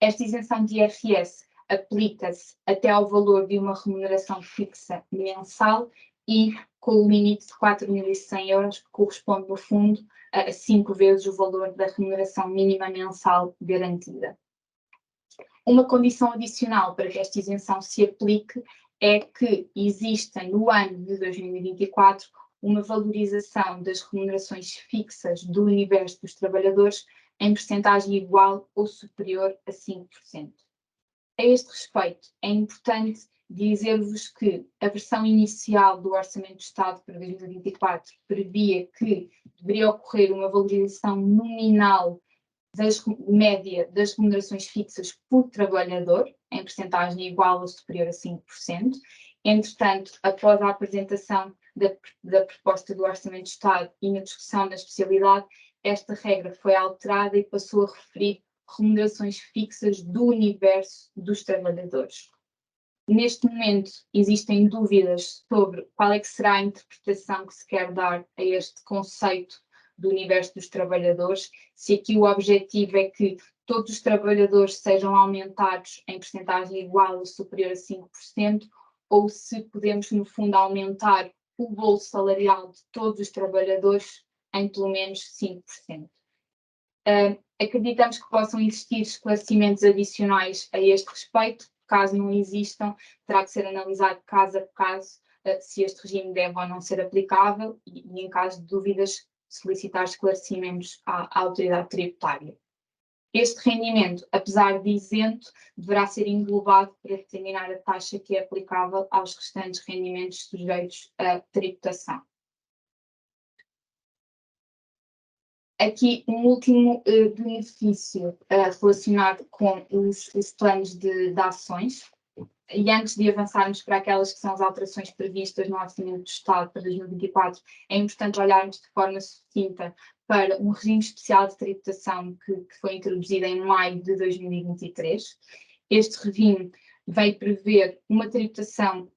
Esta isenção de IRS aplica-se até ao valor de uma remuneração fixa mensal e com o limite de 4.100 euros, que corresponde, no fundo, a 5 vezes o valor da remuneração mínima mensal garantida. Uma condição adicional para que esta isenção se aplique é que exista, no ano de 2024, uma valorização das remunerações fixas do universo dos trabalhadores em percentagem igual ou superior a 5%. A este respeito, é importante dizer-vos que a versão inicial do Orçamento de Estado para 2024 previa que deveria ocorrer uma valorização nominal média das remunerações fixas por trabalhador, em percentagem igual ou superior a 5%. Entretanto, após a apresentação da proposta do Orçamento de Estado e na discussão da especialidade, esta regra foi alterada e passou a referir remunerações fixas do universo dos trabalhadores. Neste momento existem dúvidas sobre qual é que será a interpretação que se quer dar a este conceito do universo dos trabalhadores, se aqui o objetivo é que todos os trabalhadores sejam aumentados em percentagem igual ou superior a 5%, ou se podemos, no fundo, aumentar o bolo salarial de todos os trabalhadores em pelo menos 5%. Acreditamos que possam existir esclarecimentos adicionais a este respeito. Caso não existam, terá que ser analisado caso a caso se este regime deve ou não ser aplicável e em caso de dúvidas, solicitar esclarecimentos à autoridade tributária. Este rendimento, apesar de isento, deverá ser englobado para determinar a taxa que é aplicável aos restantes rendimentos sujeitos à tributação. Aqui um último benefício relacionado com os planos de ações. E antes de avançarmos para aquelas que são as alterações previstas no Orçamento do Estado para 2024, é importante olharmos de forma sucinta para um regime especial de tributação que foi introduzido em maio de 2023. Este regime veio prever uma tributação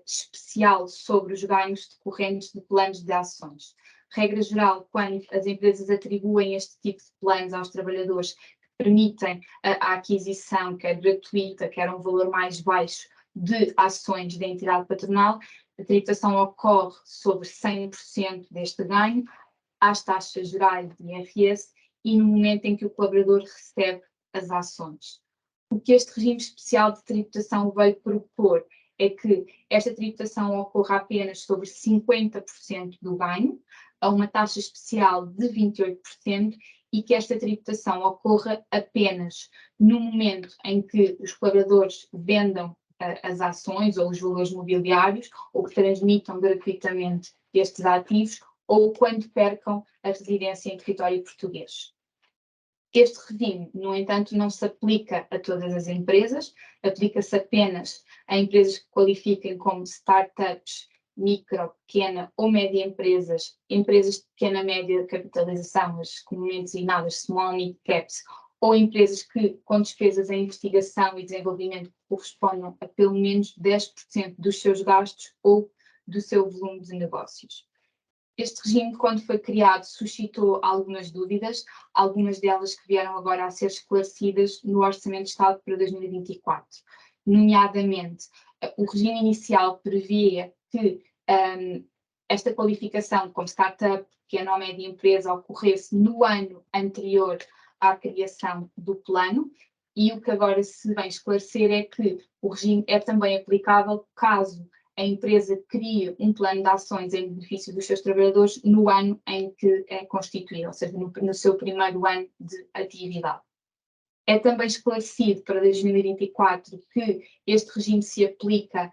especial sobre os ganhos decorrentes de planos de ações. Regra geral, quando as empresas atribuem este tipo de planos aos trabalhadores, permitem a aquisição, quer gratuita, quer um valor mais baixo, de ações da entidade patronal, a tributação ocorre sobre 100% deste ganho, às taxas gerais de IRS e no momento em que o colaborador recebe as ações. O que este regime especial de tributação veio propor é que esta tributação ocorra apenas sobre 50% do ganho, a uma taxa especial de 28%, e que esta tributação ocorra apenas no momento em que os colaboradores vendam as ações ou os valores mobiliários, ou que transmitam gratuitamente estes ativos, ou quando percam a residência em território português. Este regime, no entanto, não se aplica a todas as empresas, aplica-se apenas a empresas que qualifiquem como startups, micro, pequena ou média empresas, empresas de pequena média capitalização, as comumente designadas small mid caps, ou empresas que, com despesas em investigação e desenvolvimento, correspondam a pelo menos 10% dos seus gastos ou do seu volume de negócios. Este regime, quando foi criado, suscitou algumas dúvidas, algumas delas que vieram agora a ser esclarecidas no Orçamento de Estado para 2024. Nomeadamente, o regime inicial previa que esta qualificação como startup, pequena ou média empresa, ocorresse no ano anterior à criação do plano, e o que agora se vem esclarecer é que o regime é também aplicável caso a empresa cria um plano de ações em benefício dos seus trabalhadores no ano em que é constituído, ou seja, no seu primeiro ano de atividade. É também esclarecido para 2024 que este regime se aplica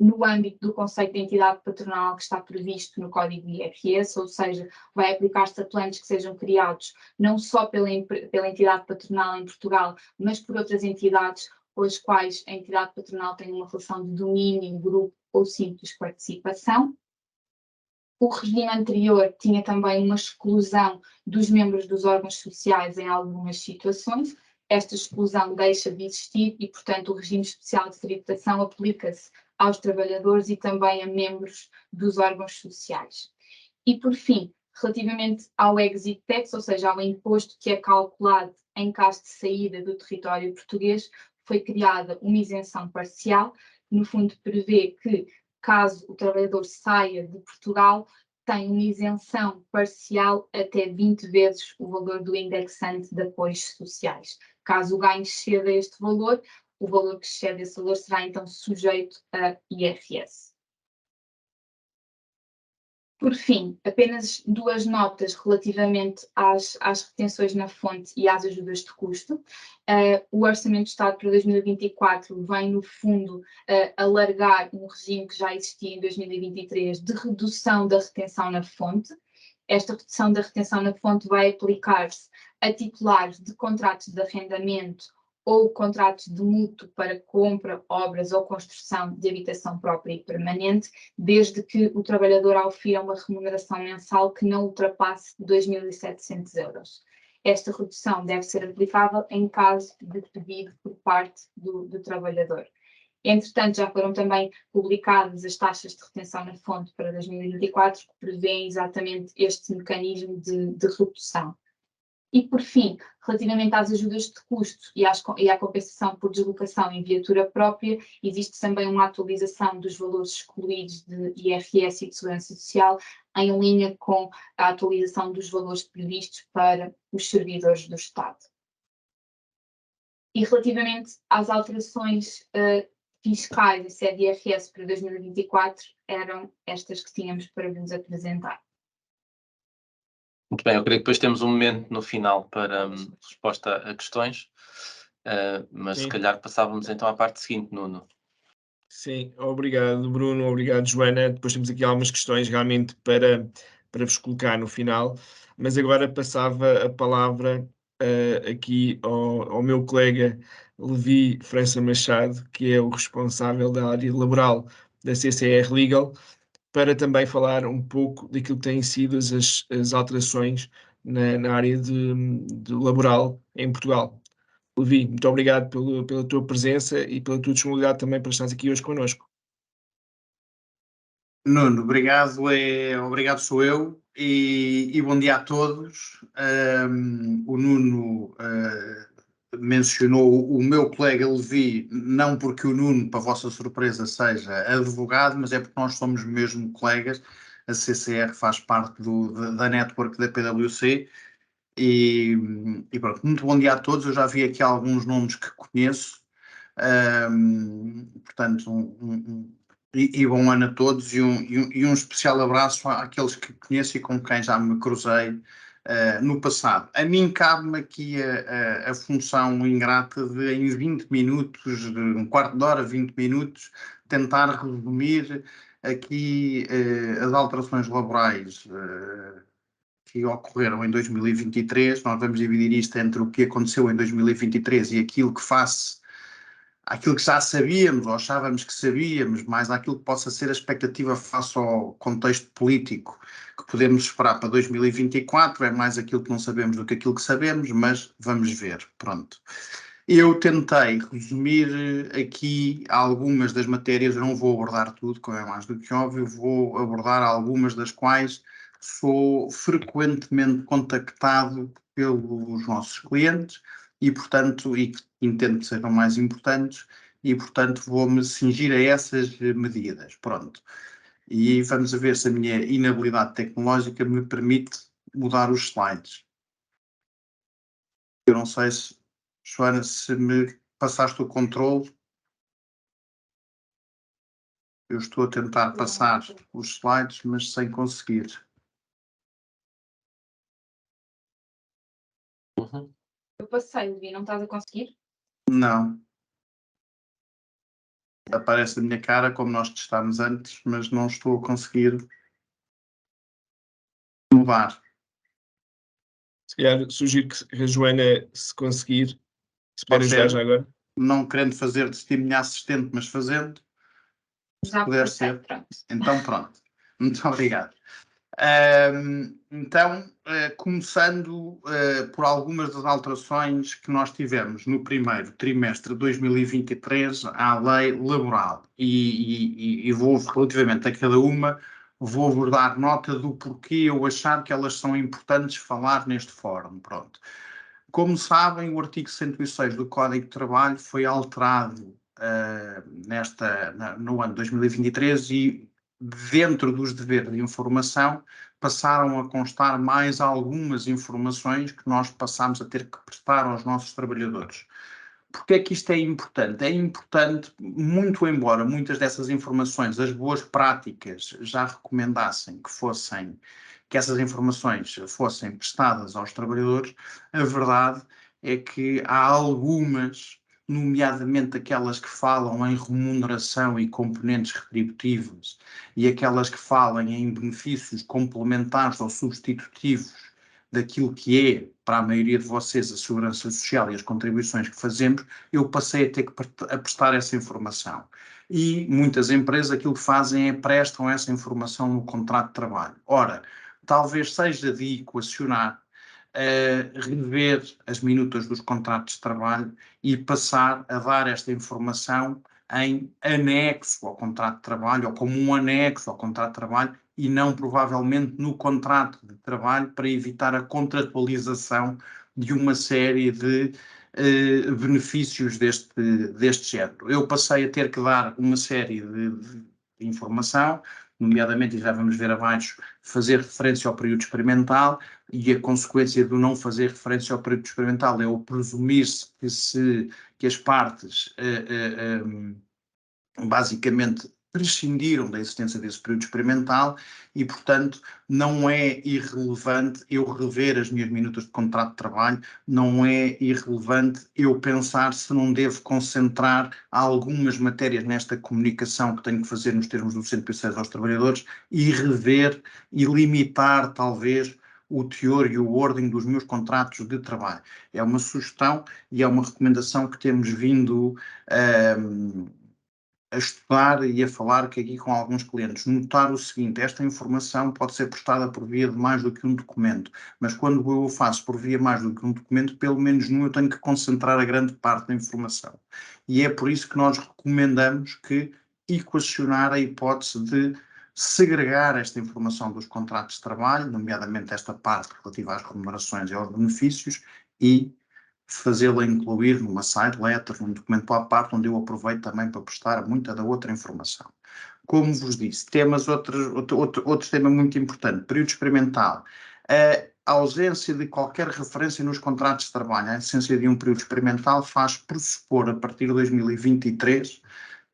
no âmbito do conceito de entidade patronal que está previsto no Código IRS, ou seja, vai aplicar-se a planos que sejam criados não só pela entidade patronal em Portugal, mas por outras entidades com as quais a entidade patronal tem uma relação de domínio, grupo ou simples participação. O regime anterior tinha também uma exclusão dos membros dos órgãos sociais em algumas situações. Esta exclusão deixa de existir e, portanto, o regime especial de tributação aplica-se aos trabalhadores e também a membros dos órgãos sociais. E, por fim, relativamente ao exit tax, ou seja, ao imposto que é calculado em caso de saída do território português, foi criada uma isenção parcial, que no fundo prevê que, caso o trabalhador saia de Portugal, tem uma isenção parcial até 20 vezes o valor do indexante de apoios sociais. Caso o ganho exceda este valor, o valor que excede esse valor será então sujeito a IRS. Por fim, apenas duas notas relativamente às retenções na fonte e às ajudas de custo. O Orçamento de Estado para 2024 vem, no fundo, alargar um regime que já existia em 2023 de redução da retenção na fonte. Esta redução da retenção na fonte vai aplicar-se a titulares de contratos de arrendamento ou contratos de mútuo para compra, obras ou construção de habitação própria e permanente, desde que o trabalhador aufira uma remuneração mensal que não ultrapasse 2.700 euros. Esta redução deve ser aplicável em caso de pedido por parte do trabalhador. Entretanto, já foram também publicadas as taxas de retenção na fonte para 2024, que prevêem exatamente este mecanismo de redução. E, por fim, relativamente às ajudas de custo e à compensação por deslocação em viatura própria, existe também uma atualização dos valores excluídos de IRS e de Segurança Social, em linha com a atualização dos valores previstos para os servidores do Estado. E relativamente às alterações fiscais e sede IRS para 2024, eram estas que tínhamos para vos apresentar. Muito bem, eu creio que depois temos um momento no final para resposta a questões, mas Sim. se calhar passávamos então à parte seguinte, Nuno. Sim, obrigado Bruno, obrigado Joana. Depois temos aqui algumas questões realmente para vos colocar no final, mas agora passava a palavra aqui ao meu colega Levi França Machado, que é o responsável da área laboral da CCR Legal, para também falar um pouco daquilo que têm sido as alterações na área de laboral em Portugal. Levi, muito obrigado pela tua presença e pela tua disponibilidade também para estares aqui hoje connosco. Nuno, obrigado, obrigado sou eu e bom dia a todos. O Nuno mencionou o meu colega Levi, não porque o Nuno, para a vossa surpresa, seja advogado, mas é porque nós somos mesmo colegas. A CCR faz parte da network da PwC e pronto, muito bom dia a todos. Eu já vi aqui alguns nomes que conheço, Portanto, e bom ano a todos e um especial abraço àqueles que conheço e com quem já me cruzei no passado. A mim cabe-me aqui a função ingrata de, em 20 minutos, um quarto de hora, 20 minutos, tentar resumir aqui as alterações laborais que ocorreram em 2023. Nós vamos dividir isto entre o que aconteceu em 2023 e aquilo que aquilo que já sabíamos ou achávamos que sabíamos, mais aquilo que possa ser a expectativa face ao contexto político que podemos esperar para 2024, é mais aquilo que não sabemos do que aquilo que sabemos, mas vamos ver, pronto. Eu tentei resumir aqui algumas das matérias, eu não vou abordar tudo, como é mais do que óbvio, vou abordar algumas das quais sou frequentemente contactado pelos nossos clientes e, portanto, e que entendo que sejam mais importantes e, portanto, vou-me cingir a essas medidas. Pronto. E vamos ver se a minha inabilidade tecnológica me permite mudar os slides. Eu não sei se, Joana, se me passaste o controle. Eu estou a tentar passar os slides, mas sem conseguir. Eu passei, Levi, não estás a conseguir? Não. Aparece a minha cara como nós testámos antes, mas não estou a conseguir mudar. Se calhar sugiro que a Joana, se conseguir, se puder Pode ajudar ser. já agora. Não querendo fazer de ti minha assistente, mas fazendo, se Já puder passei, ser. pronto. Então, pronto. Muito obrigado. Então, começando por algumas das alterações que nós tivemos no primeiro trimestre de 2023 à lei laboral e vou, relativamente a cada uma, vou-vos dar nota do porquê eu achar que elas são importantes falar neste fórum. Pronto. Como sabem, o artigo 106 do Código de Trabalho foi alterado no ano de 2023 e dentro dos deveres de informação passaram a constar mais algumas informações que nós passámos a ter que prestar aos nossos trabalhadores. Porque é que isto é importante? É importante, muito embora muitas dessas informações, as boas práticas, já recomendassem que essas informações fossem prestadas aos trabalhadores, a verdade é que há algumas, nomeadamente aquelas que falam em remuneração e componentes retributivos e aquelas que falam em benefícios complementares ou substitutivos daquilo que é, para a maioria de vocês, a segurança social e as contribuições que fazemos, eu passei a ter que prestar essa informação. E muitas empresas aquilo que fazem é prestam essa informação no contrato de trabalho. Ora, talvez seja de equacionar rever as minutas dos contratos de trabalho e passar a dar esta informação em anexo ao contrato de trabalho ou como um anexo ao contrato de trabalho e não provavelmente no contrato de trabalho para evitar a contratualização de uma série de benefícios deste género. Eu passei a ter que dar uma série de informação, nomeadamente, e já vamos ver abaixo, fazer referência ao período experimental, e a consequência do não fazer referência ao período experimental é o presumir-se que as partes basicamente prescindiram da existência desse período experimental e, portanto, não é irrelevante eu rever as minhas minutas de contrato de trabalho, não é irrelevante eu pensar se não devo concentrar algumas matérias nesta comunicação que tenho que fazer nos termos do 106 aos trabalhadores e rever e limitar, talvez, o teor e o ordem dos meus contratos de trabalho. É uma sugestão e é uma recomendação que temos vindo a estudar e a falar que aqui com alguns clientes, notar o seguinte: esta informação pode ser prestada por via de mais do que um documento, mas quando eu o faço por via mais do que um documento, pelo menos num eu tenho que concentrar a grande parte da informação. E é por isso que nós recomendamos que equacionar a hipótese de segregar esta informação dos contratos de trabalho, nomeadamente esta parte relativa às remunerações e aos benefícios, e fazê-la incluir numa side letter, num documento à parte, onde eu aproveito também para prestar muita da outra informação. Como vos disse, outro tema muito importante, período experimental. A ausência de qualquer referência nos contratos de trabalho à essência de um período experimental faz pressupor, a partir de 2023,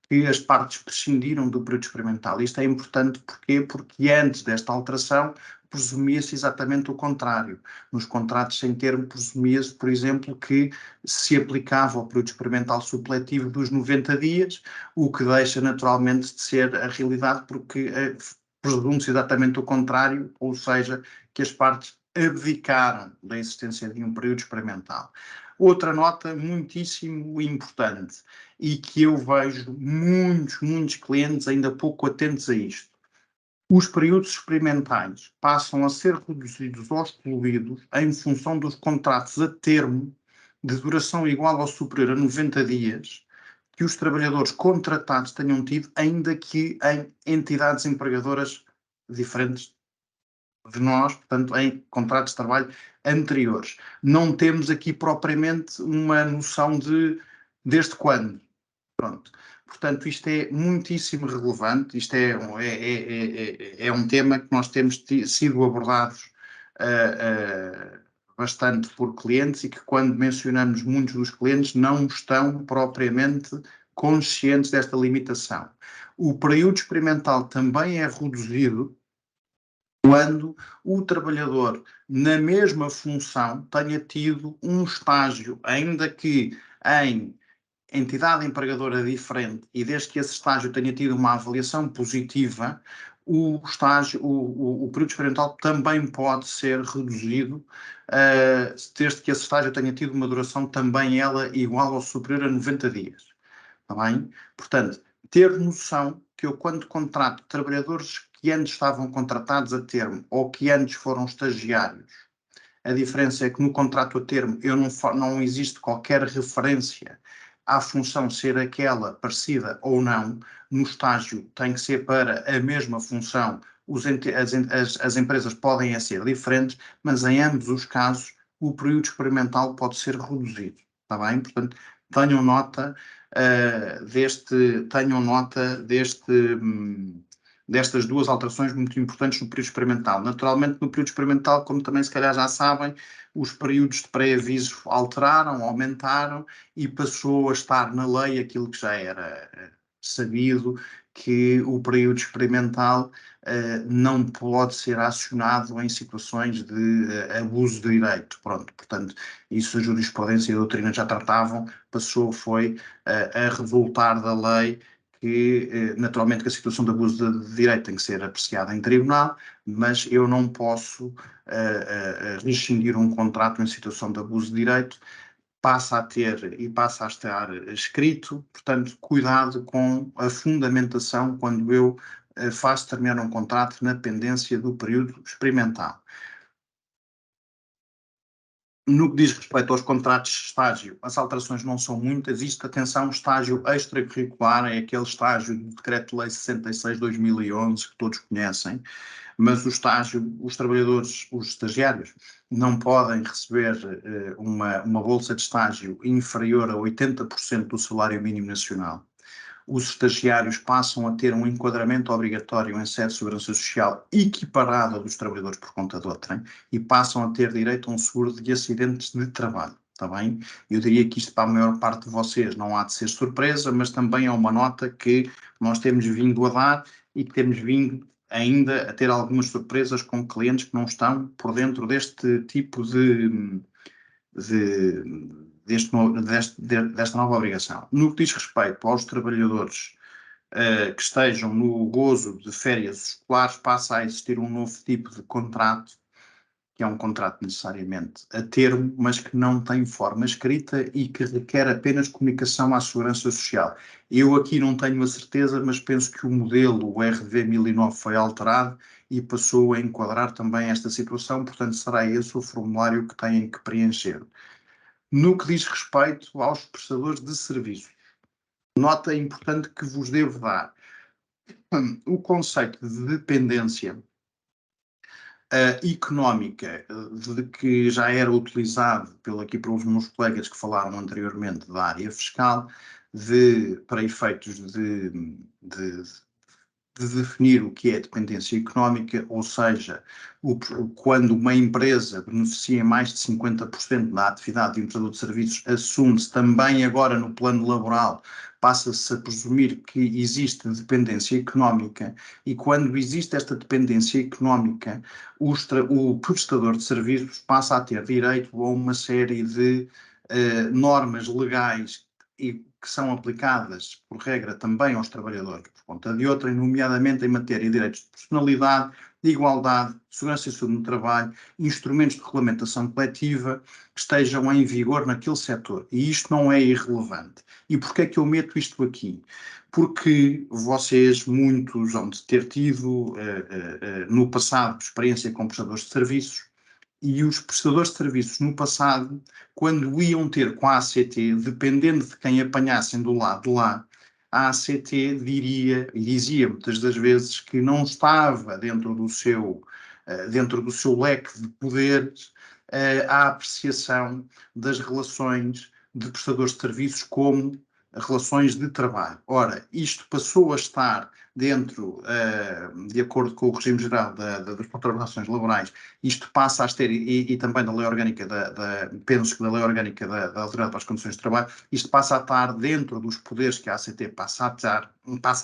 que as partes prescindiram do período experimental. Isto é importante porque antes desta alteração presumia-se exatamente o contrário. Nos contratos sem termo presumia-se, por exemplo, que se aplicava o período experimental supletivo dos 90 dias, o que deixa naturalmente de ser a realidade, porque presume-se exatamente o contrário, ou seja, que as partes abdicaram da existência de um período experimental. Outra nota muitíssimo importante, e que eu vejo muitos clientes ainda pouco atentos a isto. Os períodos experimentais passam a ser reduzidos ou excluídos em função dos contratos a termo de duração igual ou superior a 90 dias que os trabalhadores contratados tenham tido, ainda que em entidades empregadoras diferentes de nós, portanto, em contratos de trabalho anteriores. Não temos aqui propriamente uma noção de desde quando. Pronto. Portanto, isto é muitíssimo relevante, isto é um tema que nós temos sido abordados bastante por clientes e que, quando mencionamos, muitos dos clientes não estão propriamente conscientes desta limitação. O período experimental também é reduzido quando o trabalhador, na mesma função, tenha tido um estágio, ainda que em entidade empregadora diferente, e desde que esse estágio tenha tido uma avaliação positiva, o período experimental também pode ser reduzido, desde que esse estágio tenha tido uma duração também ela igual ou superior a 90 dias. Está bem? Portanto, ter noção que eu, quando contrato trabalhadores que antes estavam contratados a termo ou que antes foram estagiários, a diferença é que no contrato a termo não existe qualquer referência à função ser aquela parecida ou não. No estágio tem que ser para a mesma função. As empresas podem ser diferentes, mas em ambos os casos o período experimental pode ser reduzido. Está bem? Portanto, tenham nota destas duas alterações muito importantes no período experimental. Naturalmente, no período experimental, como também se calhar já sabem, os períodos de pré-aviso alteraram, aumentaram, e passou a estar na lei aquilo que já era sabido, que o período experimental não pode ser acionado em situações de abuso de direito. Pronto, portanto, isso a jurisprudência e a doutrina já tratavam, foi a resultar da lei, que naturalmente que a situação de abuso de direito tem que ser apreciada em tribunal, mas eu não posso rescindir um contrato em situação de abuso de direito. Passa a estar escrito, portanto, cuidado com a fundamentação quando eu faço terminar um contrato na pendência do período experimental. No que diz respeito aos contratos de estágio, as alterações não são muitas. Isto, atenção, estágio extracurricular é aquele estágio do Decreto-Lei 66/2011 que todos conhecem, mas os trabalhadores, os estagiários, não podem receber uma bolsa de estágio inferior a 80% do salário mínimo nacional. Os estagiários passam a ter um enquadramento obrigatório em sede de segurança social equiparado ao dos trabalhadores por conta de outrem e passam a ter direito a um seguro de acidentes de trabalho. Está bem? Eu diria que isto, para a maior parte de vocês, não há de ser surpresa, mas também é uma nota que nós temos vindo a dar e que temos vindo ainda a ter algumas surpresas com clientes que não estão por dentro deste tipo desta nova obrigação. No que diz respeito aos trabalhadores que estejam no gozo de férias escolares, passa a existir um novo tipo de contrato, que é um contrato necessariamente a termo, mas que não tem forma escrita e que requer apenas comunicação à Segurança Social. Eu aqui não tenho a certeza, mas penso que o modelo, o RV 1009, foi alterado e passou a enquadrar também esta situação, portanto será esse o formulário que têm que preencher. No que diz respeito aos prestadores de serviços, nota importante que vos devo dar. O conceito de dependência económica, de que já era utilizado aqui pelos meus colegas que falaram anteriormente da área fiscal, para efeitos de de definir o que é dependência económica, ou seja, quando uma empresa beneficia mais de 50% da atividade de um prestador de serviços, assume-se também agora no plano laboral, passa-se a presumir que existe dependência económica, e quando existe esta dependência económica, o prestador de serviços passa a ter direito a uma série de normas legais e que são aplicadas, por regra, também aos trabalhadores, por conta de outra, nomeadamente em matéria de direitos de personalidade, de igualdade, segurança e saúde no trabalho, instrumentos de regulamentação coletiva que estejam em vigor naquele setor. E isto não é irrelevante. E porquê é que eu meto isto aqui? Porque vocês, muitos, vão ter tido no passado experiência com prestadores de serviços, e os prestadores de serviços no passado, quando iam ter com a ACT, dependendo de quem apanhassem do lado de lá, a ACT dizia muitas das vezes que não estava dentro do seu leque de poderes a apreciação das relações de prestadores de serviços como relações de trabalho. Ora, isto passou a estar dentro, de acordo com o regime geral das relações laborais, isto passa a ter, e também da lei orgânica, penso que da lei orgânica da Autoridade para as Condições de Trabalho, isto passa a estar dentro dos poderes que a ACT passa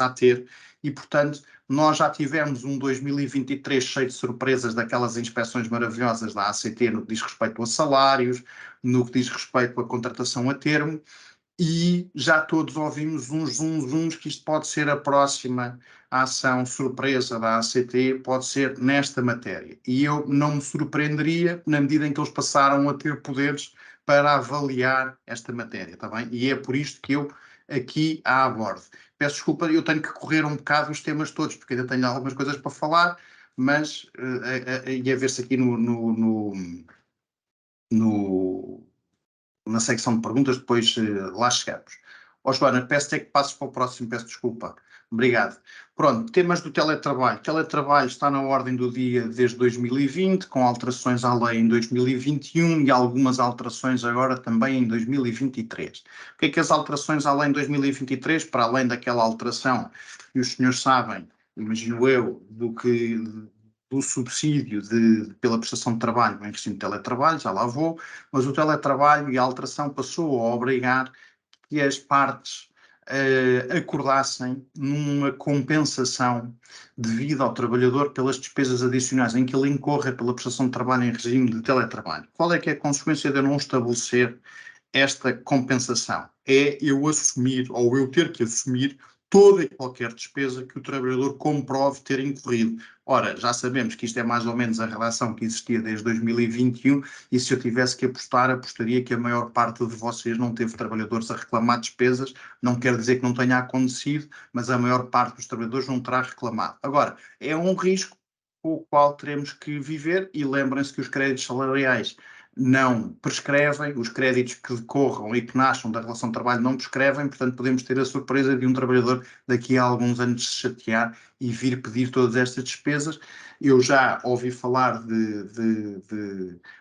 a ter, e, portanto, nós já tivemos um 2023 cheio de surpresas daquelas inspeções maravilhosas da ACT no que diz respeito a salários, no que diz respeito à contratação a termo, e já todos ouvimos uns que isto pode ser a próxima ação surpresa da ACT, pode ser nesta matéria. E eu não me surpreenderia na medida em que eles passaram a ter poderes para avaliar esta matéria, está bem? E é por isto que eu aqui a abordo. Peço desculpa, eu tenho que correr um bocado os temas todos, porque ainda tenho algumas coisas para falar, mas ia ver-se aqui na secção de perguntas, depois lá chegamos. Joana, peço-te que passes para o próximo, peço desculpa. Obrigado. Pronto, temas do teletrabalho. O teletrabalho está na ordem do dia desde 2020, com alterações à lei em 2021 e algumas alterações agora também em 2023. O que é que as alterações à lei em 2023, para além daquela alteração que os senhores sabem, imagino eu, do subsídio pela prestação de trabalho em regime de teletrabalho, já lá vou, mas o teletrabalho e a alteração passou a obrigar que as partes acordassem numa compensação devida ao trabalhador pelas despesas adicionais em que ele incorra pela prestação de trabalho em regime de teletrabalho. Qual é que é a consequência de eu não estabelecer esta compensação? É eu assumir, ou eu ter que assumir, toda e qualquer despesa que o trabalhador comprove ter incorrido. Ora, já sabemos que isto é mais ou menos a relação que existia desde 2021, e se eu tivesse que apostar, apostaria que a maior parte de vocês não teve trabalhadores a reclamar despesas. Não quer dizer que não tenha acontecido, mas a maior parte dos trabalhadores não terá reclamado. Agora, é um risco com o qual teremos que viver, e lembrem-se que os créditos salariais não prescrevem, os créditos que decorram e que nasçam da relação de trabalho não prescrevem, portanto podemos ter a surpresa de um trabalhador daqui a alguns anos se chatear e vir pedir todas estas despesas. Eu já ouvi falar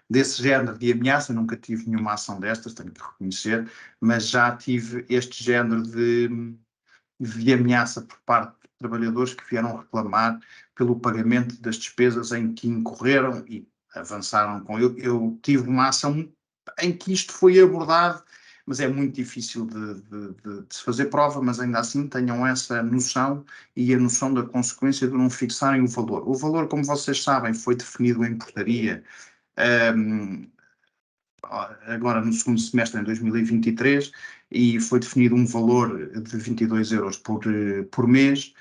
desse género de ameaça, nunca tive nenhuma ação destas, tenho que reconhecer, mas já tive este género de ameaça por parte de trabalhadores que vieram reclamar pelo pagamento das despesas em que incorreram e avançaram com ele. Eu tive uma ação em que isto foi abordado, mas é muito difícil de se fazer prova, mas ainda assim tenham essa noção e a noção da consequência de não fixarem o valor. O valor, como vocês sabem, foi definido em portaria agora no segundo semestre, em 2023, e foi definido um valor de 22 euros por mês,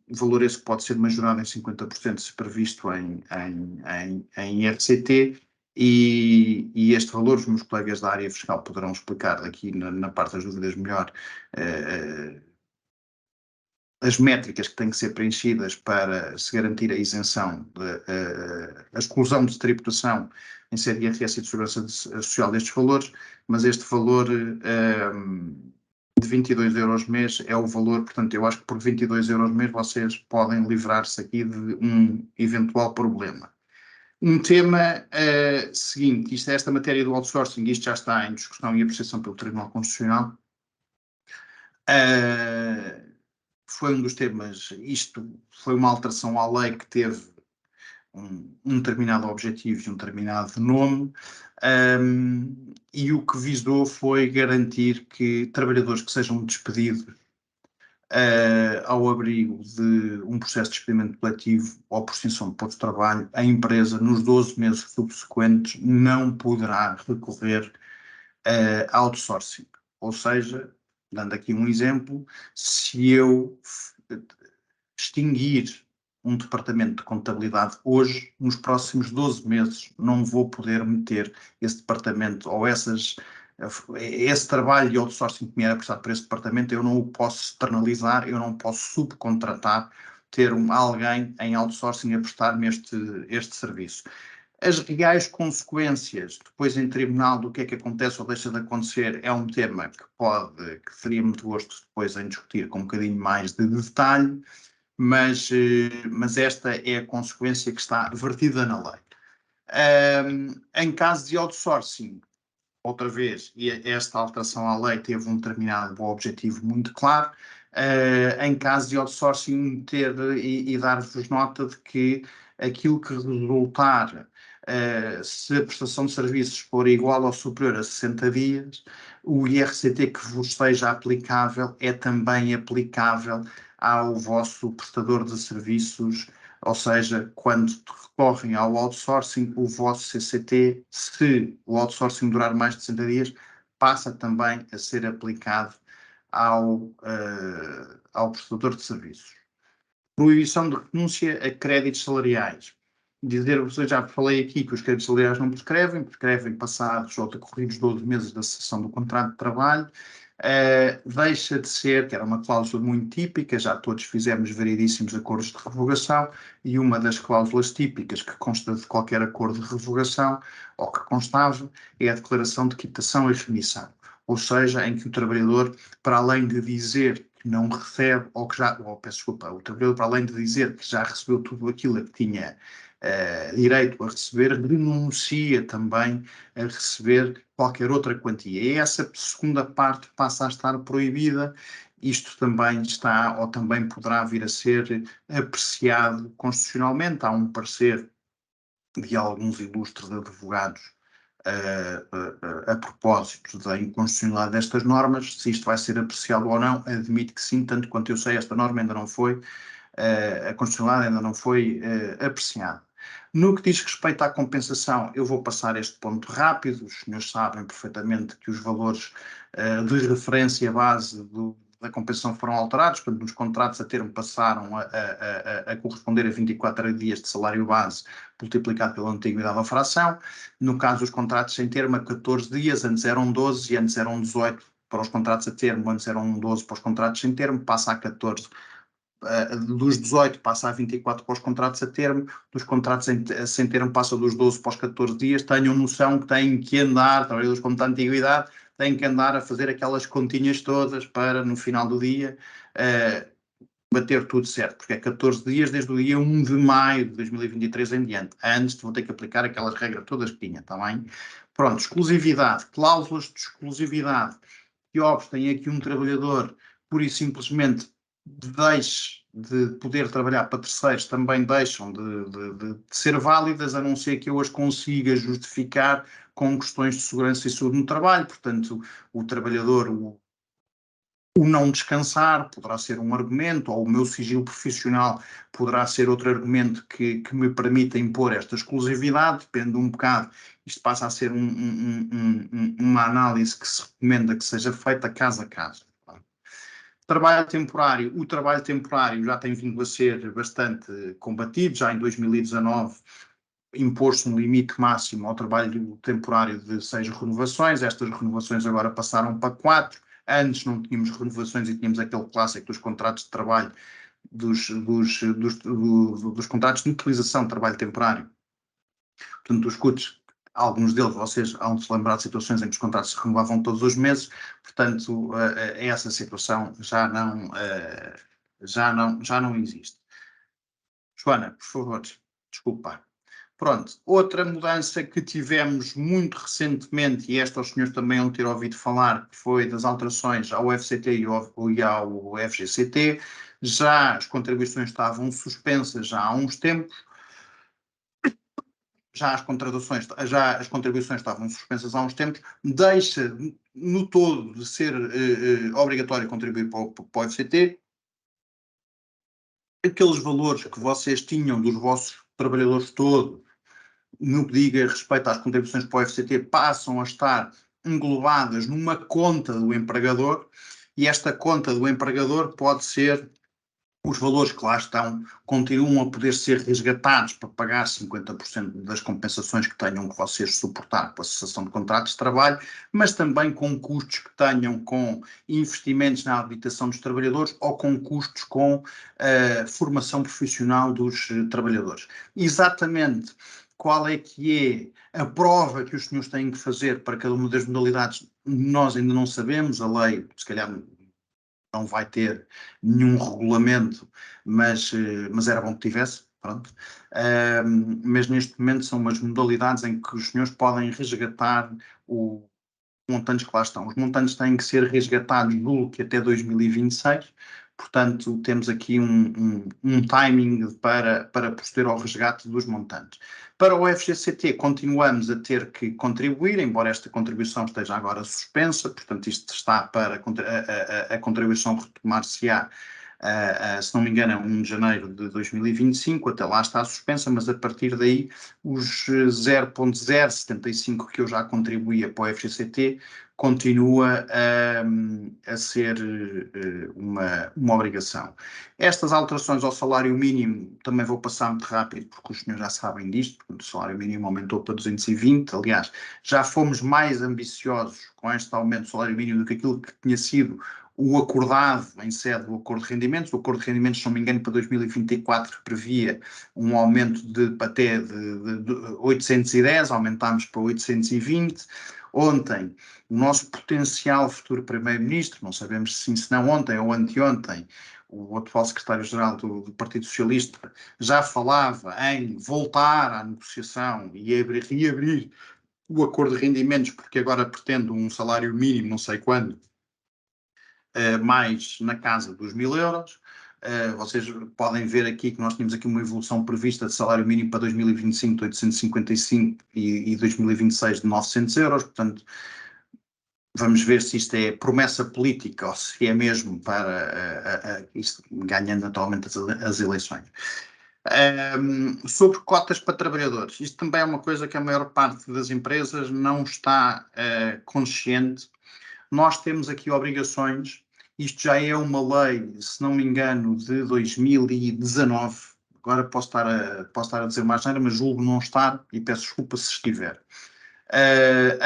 valor esse que pode ser majorado em 50% se previsto em RCT, e este valor os meus colegas da área fiscal poderão explicar aqui na parte das dúvidas melhor as métricas que têm que ser preenchidas para se garantir a isenção, a exclusão de tributação em sede de IRS e de segurança social destes valores, mas este valor de 22 euros mês é o valor, portanto eu acho que por 22 euros mês vocês podem livrar-se aqui de um eventual problema. Um tema seguinte, esta matéria do outsourcing, isto já está em discussão e apreciação pelo Tribunal Constitucional. foi um dos temas, isto foi uma alteração à lei que teve um determinado objetivo e um determinado nome, e o que visou foi garantir que trabalhadores que sejam despedidos ao abrigo de um processo de despedimento coletivo ou por extinção de posto de trabalho, a empresa, nos 12 meses subsequentes, não poderá recorrer a outsourcing. Ou seja, dando aqui um exemplo, se eu extinguir um departamento de contabilidade hoje, nos próximos 12 meses, não vou poder meter esse departamento ou esse trabalho de outsourcing que me era prestado para esse departamento, eu não o posso externalizar, eu não posso subcontratar, ter alguém em outsourcing a prestar-me este serviço. As reais consequências, depois em tribunal, do que é que acontece ou deixa de acontecer, é um tema que seria muito gosto depois em discutir com um bocadinho mais de detalhe, mas esta é a consequência que está vertida na lei. Em caso de outsourcing, outra vez, esta alteração à lei teve um determinado objetivo muito claro. Em caso de outsourcing, e dar-vos nota de que aquilo que resultar, se a prestação de serviços for igual ou superior a 60 dias, o IRCT que vos seja aplicável é também aplicável ao vosso prestador de serviços, ou seja, quando recorrem ao outsourcing, o vosso CCT, se o outsourcing durar mais de 60 dias, passa também a ser aplicado ao prestador de serviços. Proibição de renúncia a créditos salariais. Dizer-vos, eu já falei aqui que os créditos salariais não prescrevem passados ou decorridos 12 meses da cessação do contrato de trabalho. Deixa de ser, que era uma cláusula muito típica, já todos fizemos variedíssimos acordos de revogação, e uma das cláusulas típicas que consta de qualquer acordo de revogação, ou que constava, é a declaração de quitação e remissão. Ou seja, em que o trabalhador, para além de dizer que não recebe, o trabalhador, para além de dizer que já recebeu tudo aquilo a que tinha direito a receber, renuncia também a receber qualquer outra quantia. E essa segunda parte passa a estar proibida. Isto também está, ou também poderá vir a ser apreciado constitucionalmente. Há um parecer de alguns ilustres advogados a propósito da inconstitucionalidade destas normas. Se isto vai ser apreciado ou não, admito que sim, tanto quanto eu sei, esta norma ainda não foi, a constitucionalidade ainda não foi apreciada. No que diz respeito à compensação, eu vou passar este ponto rápido. Os senhores sabem perfeitamente que os valores de referência base da compensação foram alterados, portanto, nos contratos a termo passaram a corresponder a 24 dias de salário base multiplicado pela antiguidade da fração. No caso dos contratos sem termo, a 14 dias, antes eram 12 e antes eram 18 para os contratos a termo, antes eram 12 para os contratos sem termo, passa a 14. Dos 18 passa a 24 para os contratos a termo, dos contratos sem termo passa dos 12 para os 14 dias. Tenham noção que têm que andar, trabalhadores com muita antiguidade, têm que andar a fazer aquelas continhas todas para, no final do dia, bater tudo certo, porque é 14 dias desde o dia 1 de maio de 2023 em diante. Antes vão ter que aplicar aquelas regras todas que tinha, está bem? Pronto, exclusividade, cláusulas de exclusividade que obstem aqui um trabalhador pura e simplesmente deixe de poder trabalhar para terceiros, também deixam de ser válidas, a não ser que eu as consiga justificar com questões de segurança e saúde no trabalho. Portanto, o trabalhador, o não descansar poderá ser um argumento, ou o meu sigilo profissional poderá ser outro argumento que me permita impor esta exclusividade, depende um bocado. Isto passa a ser uma análise que se recomenda que seja feita caso a caso. Trabalho temporário. O trabalho temporário já tem vindo a ser bastante combatido. Já em 2019 impôs-se um limite máximo ao trabalho temporário de 6 renovações. Estas renovações agora passaram para 4. Antes não tínhamos renovações e tínhamos aquele clássico dos contratos de trabalho, dos contratos de utilização de trabalho temporário. Portanto, os CUTs, alguns deles, vocês hão de se lembrar de situações em que os contratos se renovavam todos os meses. Portanto, essa situação já não existe. Joana, por favor, desculpa. Pronto, outra mudança que tivemos muito recentemente, e esta os senhores também vão ter ouvido falar, que foi das alterações ao FCT e ao FGCT, já as contribuições estavam suspensas já há uns tempos, já as contribuições estavam suspensas há uns tempos, deixa no todo de ser obrigatório contribuir para o FCT. Aqueles valores que vocês tinham dos vossos trabalhadores todos, no que diga respeito às contribuições para o FCT, passam a estar englobadas numa conta do empregador, e esta conta do empregador pode ser, os valores que lá estão continuam a poder ser resgatados para pagar 50% das compensações que tenham que vocês suportar com a cessação de contratos de trabalho, mas também com custos que tenham com investimentos na habilitação dos trabalhadores ou com custos com formação profissional dos trabalhadores. Exatamente qual é que é a prova que os senhores têm que fazer para cada uma das modalidades, nós ainda não sabemos, a lei, se calhar, não vai ter nenhum regulamento, mas era bom que tivesse, pronto. Mas neste momento são umas modalidades em que os senhores podem resgatar os montantes que lá estão. Os montantes têm que ser resgatados que até 2026, portanto temos aqui um timing para proceder ao resgate dos montantes. Para o FGCT continuamos a ter que contribuir, embora esta contribuição esteja agora suspensa, portanto isto está para a contribuição retomar-se-á, se não me engano, 1 de janeiro de 2025, até lá está suspensa, mas a partir daí os 0.075 que eu já contribuía para o FGCT continua a ser uma obrigação. Estas alterações ao salário mínimo também vou passar muito rápido, porque os senhores já sabem disto. O salário mínimo aumentou para 220, aliás, já fomos mais ambiciosos com este aumento do salário mínimo do que aquilo que tinha sido o acordado em sede do acordo de rendimentos. O acordo de rendimentos, se não me engano, para 2024 previa um aumento até de 810, aumentámos para 820. Ontem, o nosso potencial futuro primeiro-ministro, não sabemos se não ontem ou anteontem, o atual secretário-geral do Partido Socialista já falava em voltar à negociação e reabrir o acordo de rendimentos, porque agora pretende um salário mínimo, não sei quando, mais na casa dos 1.000 euros. Vocês podem ver aqui que nós tínhamos aqui uma evolução prevista de salário mínimo para 2025 de 855 e 2026 de 900 euros, portanto, vamos ver se isto é promessa política ou se é mesmo para isto, ganhando atualmente as eleições. Sobre cotas para trabalhadores, isto também é uma coisa que a maior parte das empresas não está consciente. Nós temos aqui obrigações, isto já é uma lei, se não me engano, de 2019, agora posso estar a dizer mais nada, mas julgo não estar, e peço desculpa se estiver.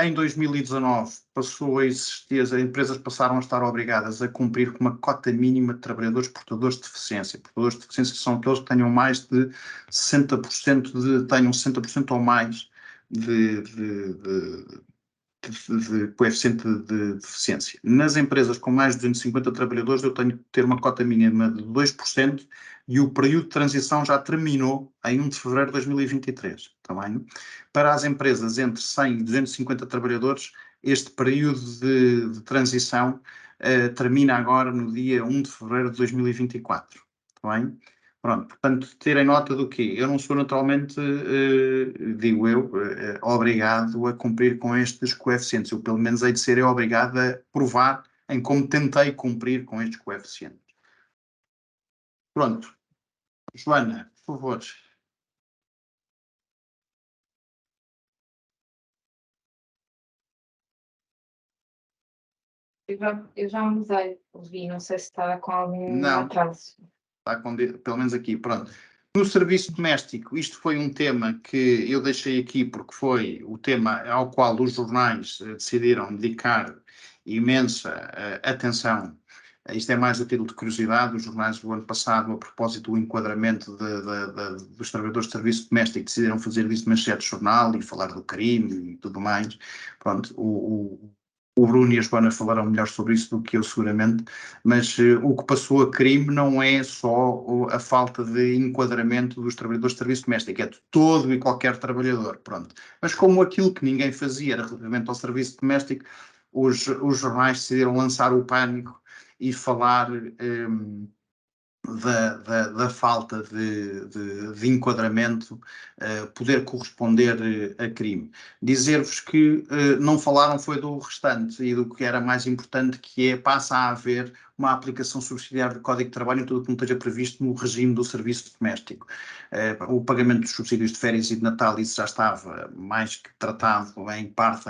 Em 2019 passou a existir, as empresas passaram a estar obrigadas a cumprir com uma cota mínima de trabalhadores portadores de deficiência. Portadores de deficiência são aqueles que tenham mais de 60%, tenham 60% ou mais de coeficiente de deficiência. Nas empresas com mais de 250 trabalhadores, eu tenho que ter uma cota mínima de 2% e o período de transição já terminou em 1 de fevereiro de 2023. Tá bem? Para as empresas entre 100 e 250 trabalhadores, este período de transição termina agora no dia 1 de fevereiro de 2024. Tá bem? Pronto, portanto, terem nota do quê? Eu não sou naturalmente, digo eu, obrigado a cumprir com estes coeficientes. Eu, pelo menos, hei de ser obrigado a provar em como tentei cumprir com estes coeficientes. Pronto. Joana, por favor. Eu já mudei, ouvi, não sei se está com algum atraso. Está com, pelo menos aqui, pronto. No serviço doméstico, isto foi um tema que eu deixei aqui porque foi o tema ao qual os jornais decidiram dedicar imensa atenção. Isto é mais a título de curiosidade. Os jornais do ano passado, a propósito do enquadramento dos trabalhadores de serviço doméstico, decidiram fazer disso manchete de jornal e falar do crime e tudo mais. Pronto, o Bruno e a Joana falarão melhor sobre isso do que eu, seguramente, mas o que passou a crime não é só a falta de enquadramento dos trabalhadores de serviço doméstico, é de todo e qualquer trabalhador, pronto. Mas como aquilo que ninguém fazia era relativamente ao serviço doméstico, os jornais decidiram lançar o pânico e falar da falta de enquadramento poder corresponder a crime. Dizer-vos que não falaram foi do restante e do que era mais importante, que é passa a haver uma aplicação subsidiária do Código de Trabalho em tudo o que não esteja previsto no regime do serviço doméstico. O pagamento dos subsídios de férias e de Natal, isso já estava mais que tratado em parte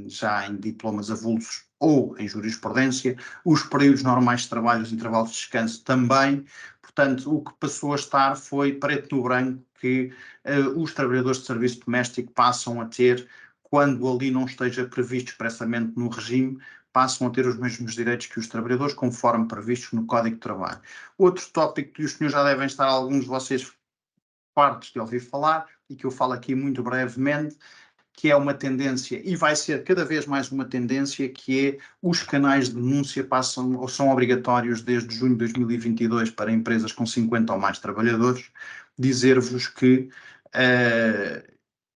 já em diplomas avulsos ou em jurisprudência. Os períodos normais de trabalho, os intervalos de descanso também. Portanto, o que passou a estar foi preto no branco que os trabalhadores de serviço doméstico passam a ter, quando ali não esteja previsto expressamente no regime, passam a ter os mesmos direitos que os trabalhadores, conforme previstos no Código de Trabalho. Outro tópico que os senhores já devem estar, alguns de vocês, fartos de ouvir falar, e que eu falo aqui muito brevemente, que é uma tendência, e vai ser cada vez mais uma tendência, que é os canais de denúncia passam ou são obrigatórios desde junho de 2022 para empresas com 50 ou mais trabalhadores. Dizer-vos que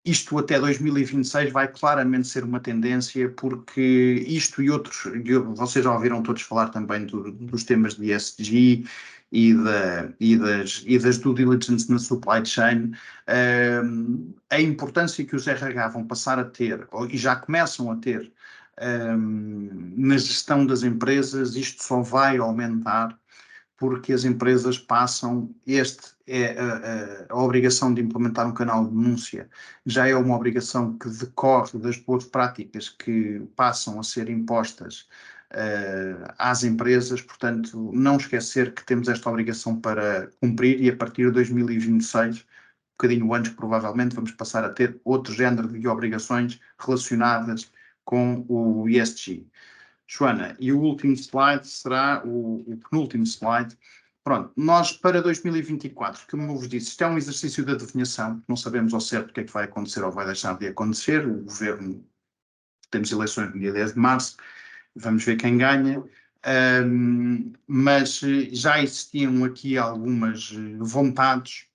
isto até 2026 vai claramente ser uma tendência, porque isto e outros, vocês já ouviram todos falar também dos temas de ESG e das due diligence na supply chain, a importância que os RH vão passar a ter, e já começam a ter, na gestão das empresas, isto só vai aumentar, porque as empresas passam, a obrigação de implementar um canal de denúncia já é uma obrigação que decorre das boas práticas que passam a ser impostas às empresas. Portanto, não esquecer que temos esta obrigação para cumprir, e a partir de 2026, um bocadinho antes provavelmente, vamos passar a ter outro género de obrigações relacionadas com o ESG. Joana, e o último slide será o penúltimo slide. Pronto, nós para 2024, como eu vos disse, isto é um exercício de adivinhação, não sabemos ao certo o que é que vai acontecer ou vai deixar de acontecer. O governo, temos eleições no dia 10 de março, vamos ver quem ganha, mas já existiam aqui algumas vontades,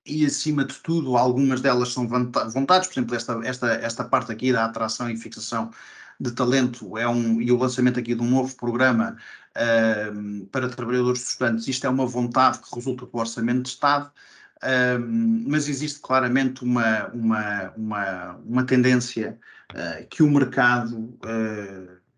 e acima de tudo algumas delas são vontades. Por exemplo, esta parte aqui da atração e fixação de talento e o lançamento aqui de um novo programa para trabalhadores de estudantes. Isto é uma vontade que resulta do Orçamento de Estado, mas existe claramente uma tendência que o mercado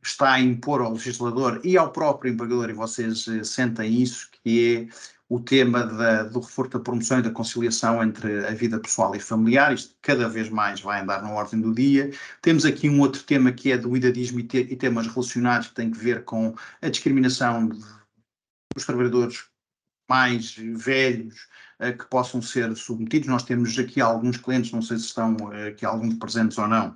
está a impor ao legislador e ao próprio empregador, e vocês sentem isso, que é o tema do reforço da promoção e da conciliação entre a vida pessoal e familiar. Isto cada vez mais vai andar na ordem do dia. Temos aqui um outro tema, que é do idadismo e temas relacionados, que tem que ver com a discriminação dos trabalhadores mais velhos que possam ser submetidos. Nós temos aqui alguns clientes, não sei se estão aqui alguns presentes ou não,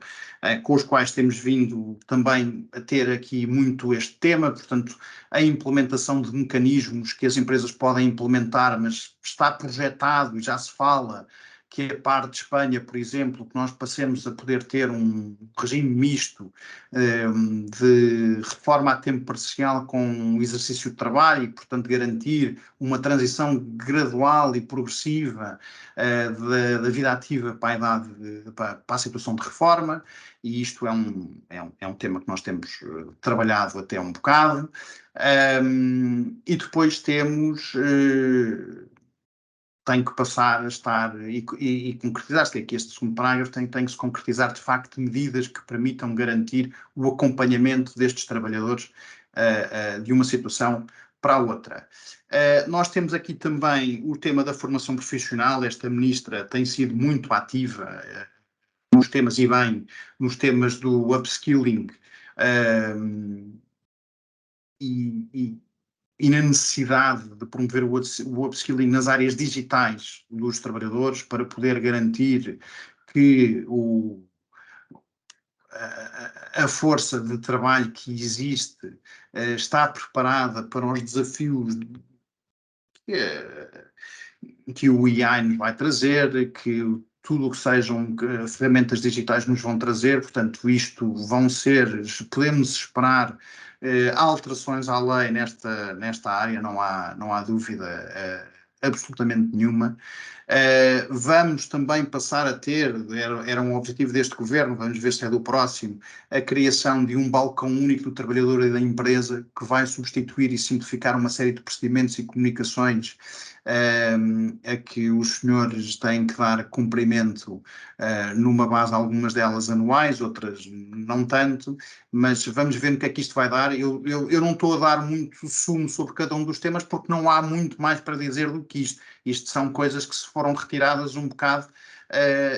com os quais temos vindo também a ter aqui muito este tema. Portanto, a implementação de mecanismos que as empresas podem implementar, mas está projetado e já se fala, que é a parte de Espanha, por exemplo, que nós passemos a poder ter um regime misto de reforma a tempo parcial com exercício de trabalho, e, portanto, garantir uma transição gradual e progressiva da vida ativa para a situação de reforma. E isto é um tema que nós temos trabalhado até um bocado. E depois temos... tem que passar a estar e concretizar-se, que este segundo parágrafo tem que se concretizar de facto medidas que permitam garantir o acompanhamento destes trabalhadores de uma situação para a outra. Nós temos aqui também o tema da formação profissional. Esta ministra tem sido muito ativa nos temas, e bem, nos temas do upskilling e na necessidade de promover o upskilling nas áreas digitais dos trabalhadores, para poder garantir que a força de trabalho que existe está preparada para os desafios que o AI nos vai trazer, que tudo o que sejam ferramentas digitais nos vão trazer. Portanto, isto podemos esperar alterações à lei nesta área, não há dúvida absolutamente nenhuma. Vamos também passar a ter, era um objetivo deste governo, vamos ver se é do próximo, a criação de um balcão único do trabalhador e da empresa que vai substituir e simplificar uma série de procedimentos e comunicações a que os senhores têm que dar cumprimento numa base, algumas delas anuais, outras não tanto, mas vamos ver no que é que isto vai dar. Eu não estou a dar muito sumo sobre cada um dos temas porque não há muito mais para dizer do que isto. Isto são coisas que se foram retiradas um bocado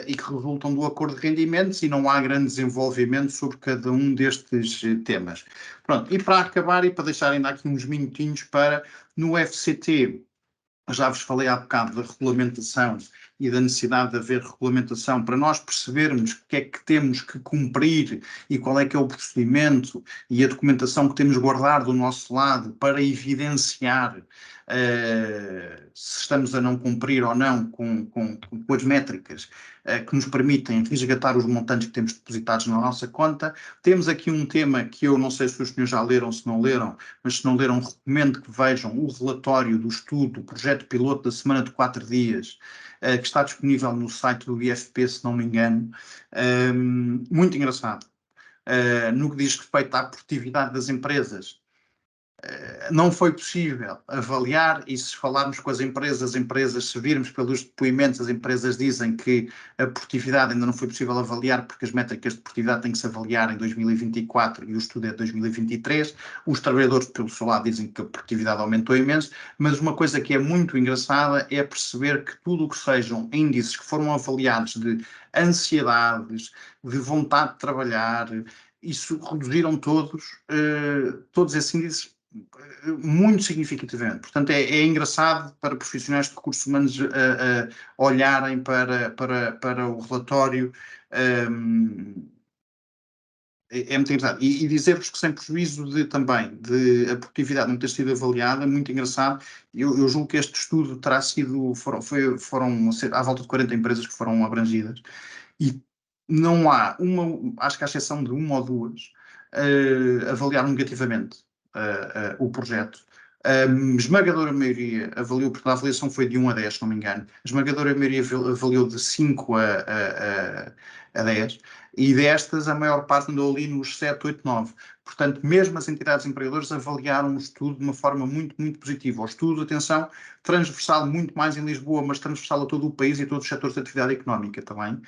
e que resultam do acordo de rendimentos e não há grande desenvolvimento sobre cada um destes temas. Pronto, e para acabar e para deixar ainda aqui uns minutinhos para, no FCT, já vos falei há bocado da regulamentação e da necessidade de haver regulamentação para nós percebermos o que é que temos que cumprir e qual é que é o procedimento e a documentação que temos de guardar do nosso lado para evidenciar se estamos a não cumprir ou não com as métricas que nos permitem resgatar os montantes que temos depositados na nossa conta. Temos aqui um tema que eu não sei se os senhores já leram, se não leram, mas se não leram, recomendo que vejam o relatório do estudo, do projeto piloto da semana de 4 dias, que está disponível no site do IFP, se não me engano. Muito engraçado. No que diz respeito à produtividade das empresas, não foi possível avaliar, e se falarmos com as empresas, se virmos pelos depoimentos, as empresas dizem que a produtividade ainda não foi possível avaliar porque as métricas de produtividade têm que se avaliar em 2024 e o estudo é de 2023. Os trabalhadores, pelo seu lado, dizem que a produtividade aumentou imenso, mas uma coisa que é muito engraçada é perceber que tudo o que sejam índices que foram avaliados de ansiedades, de vontade de trabalhar, isso reduziram todos esses índices muito significativamente. Portanto, é engraçado para profissionais de recursos humanos olharem para o relatório. É muito engraçado. E dizer-vos que sem prejuízo também de a produtividade não ter sido avaliada, muito engraçado. Eu julgo que este estudo terá sido, foram à volta de 40 empresas que foram abrangidas e não há acho que à exceção de uma ou duas, avaliaram negativamente o projeto. A esmagadora maioria avaliou, porque a avaliação foi de 1 a 10, se não me engano, a esmagadora maioria avaliou de 5 a 10, e destas a maior parte andou ali nos 7, 8, 9. Portanto, mesmo as entidades empregadoras avaliaram o estudo de uma forma muito, muito positiva. O estudo, atenção, transversal muito mais em Lisboa, mas transversal a todo o país e a todos os setores de atividade económica também.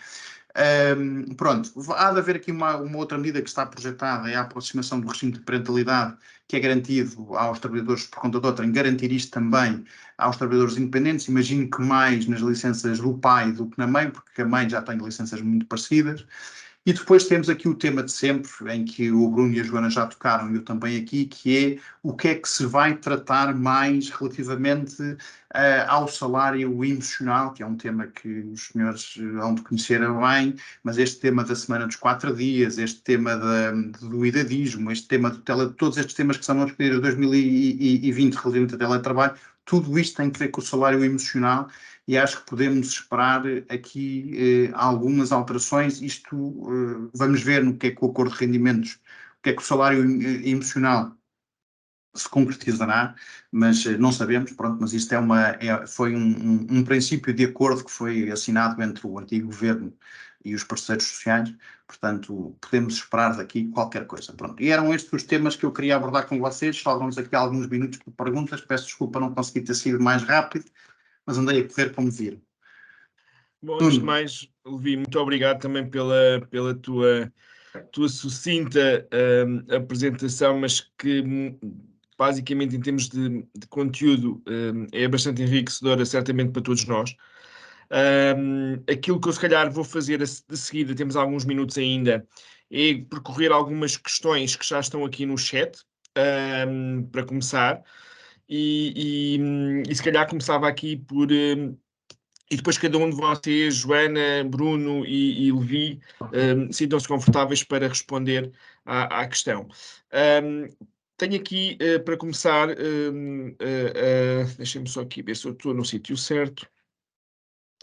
Pronto, há de haver aqui uma outra medida que está projetada, é a aproximação do regime de parentalidade que é garantido aos trabalhadores por conta de outrem, garantir isto também aos trabalhadores independentes. Imagino que mais nas licenças do pai do que na mãe, porque a mãe já tem licenças muito parecidas. E depois temos aqui o tema de sempre, em que o Bruno e a Joana já tocaram, e eu também aqui, que é o que é que se vai tratar mais relativamente ao salário emocional, que é um tema que os senhores hão de conhecer bem, mas este tema da semana dos 4 dias, este tema do idadismo, este tema todos estes temas que são não discutidos em 2020 relativamente ao teletrabalho, tudo isto tem que ver com o salário emocional. E acho que podemos esperar aqui algumas alterações. Isto vamos ver no que é que o acordo de rendimentos, o que é que o salário emocional se concretizará, mas não sabemos, pronto, mas isto foi um princípio de acordo que foi assinado entre o antigo governo e os parceiros sociais, portanto, podemos esperar daqui qualquer coisa. Pronto. E eram estes os temas que eu queria abordar com vocês. Falamos aqui alguns minutos por perguntas, peço desculpa não conseguir ter sido mais rápido, mas andei a correr como viram. Bom, antes de mais, Levi, muito obrigado também pela tua sucinta apresentação, mas que basicamente em termos de conteúdo é bastante enriquecedora, certamente para todos nós. Aquilo que eu se calhar vou fazer de seguida, temos alguns minutos ainda, é percorrer algumas questões que já estão aqui no chat, para começar, e se calhar começava aqui por... e depois cada um de vocês, Joana, Bruno e Levi, sintam-se confortáveis para responder à questão. Tenho aqui, para começar, deixem-me só aqui ver se eu estou no sítio certo.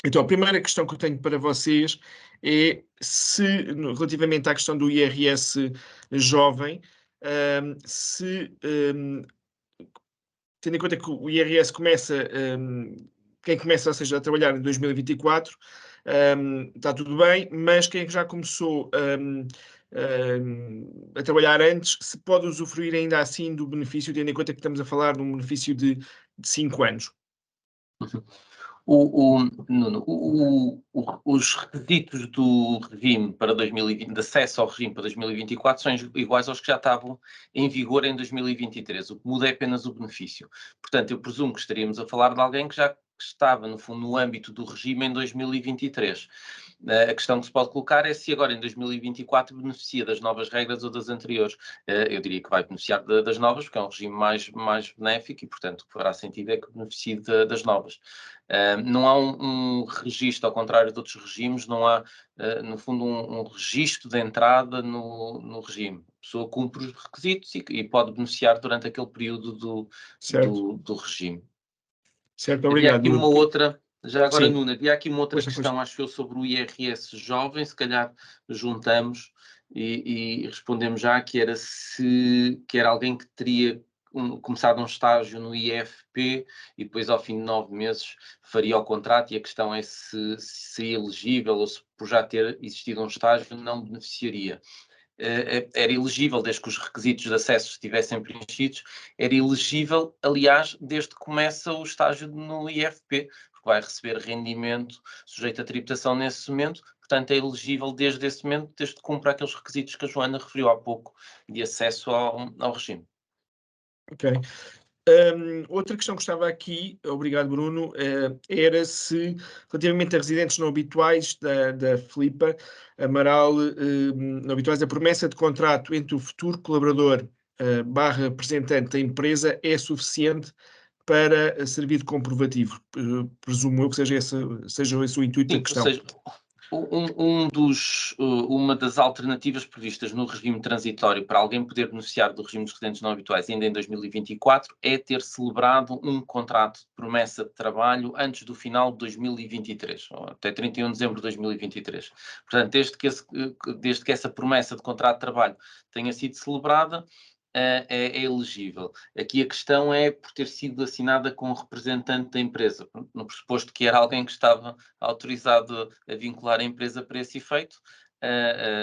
Então, a primeira questão que eu tenho para vocês é se, relativamente à questão do IRS jovem, tendo em conta que o IRS começa quem começa, ou seja, a trabalhar em 2024, está tudo bem, mas quem já começou a trabalhar antes, se pode usufruir ainda assim do benefício, tendo em conta que estamos a falar de um benefício de 5 anos. Nuno, os requisitos do regime para 2020, de acesso ao regime para 2024 são iguais aos que já estavam em vigor em 2023. O que muda é apenas o benefício. Portanto, eu presumo que estaríamos a falar de alguém que já estava, no fundo, no âmbito do regime em 2023. A questão que se pode colocar é se agora em 2024 beneficia das novas regras ou das anteriores. Eu diria que vai beneficiar das novas, porque é um regime mais benéfico e, portanto, o que fará sentido é que beneficie das novas. Não há um registro, ao contrário de outros regimes, não há, no fundo, um registro de entrada no regime. A pessoa cumpre os requisitos e pode beneficiar durante aquele período do regime. Certo, obrigado. Havia aqui uma outra, já agora, Sim. Nuno, havia aqui uma outra Pois. questão, acho eu, sobre o IRS jovem, se calhar juntamos e respondemos já, que era alguém que teria começado um estágio no IFP e depois ao fim de 9 meses faria o contrato, e a questão é se seria elegível ou se por já ter existido um estágio não beneficiaria. Era elegível desde que os requisitos de acesso estivessem preenchidos, era elegível, aliás, desde que começa o estágio no IFP, porque vai receber rendimento sujeito a tributação nesse momento, portanto é elegível desde esse momento, desde que cumpra aqueles requisitos que a Joana referiu há pouco de acesso ao regime. Ok. Outra questão que estava aqui, obrigado Bruno, era se, relativamente a residentes não habituais da Filipa Amaral, não habituais, a promessa de contrato entre o futuro colaborador barra representante da empresa é suficiente para servir de comprovativo. Presumo eu que seja esse o intuito da questão. Ou seja, uma das alternativas previstas no regime transitório para alguém poder beneficiar do regime dos residentes não habituais ainda em 2024 é ter celebrado um contrato de promessa de trabalho antes do final de 2023, ou até 31 de dezembro de 2023. Portanto, desde que essa promessa de contrato de trabalho tenha sido celebrada, é elegível. Aqui a questão é por ter sido assinada com o representante da empresa, no pressuposto que era alguém que estava autorizado a vincular a empresa para esse efeito,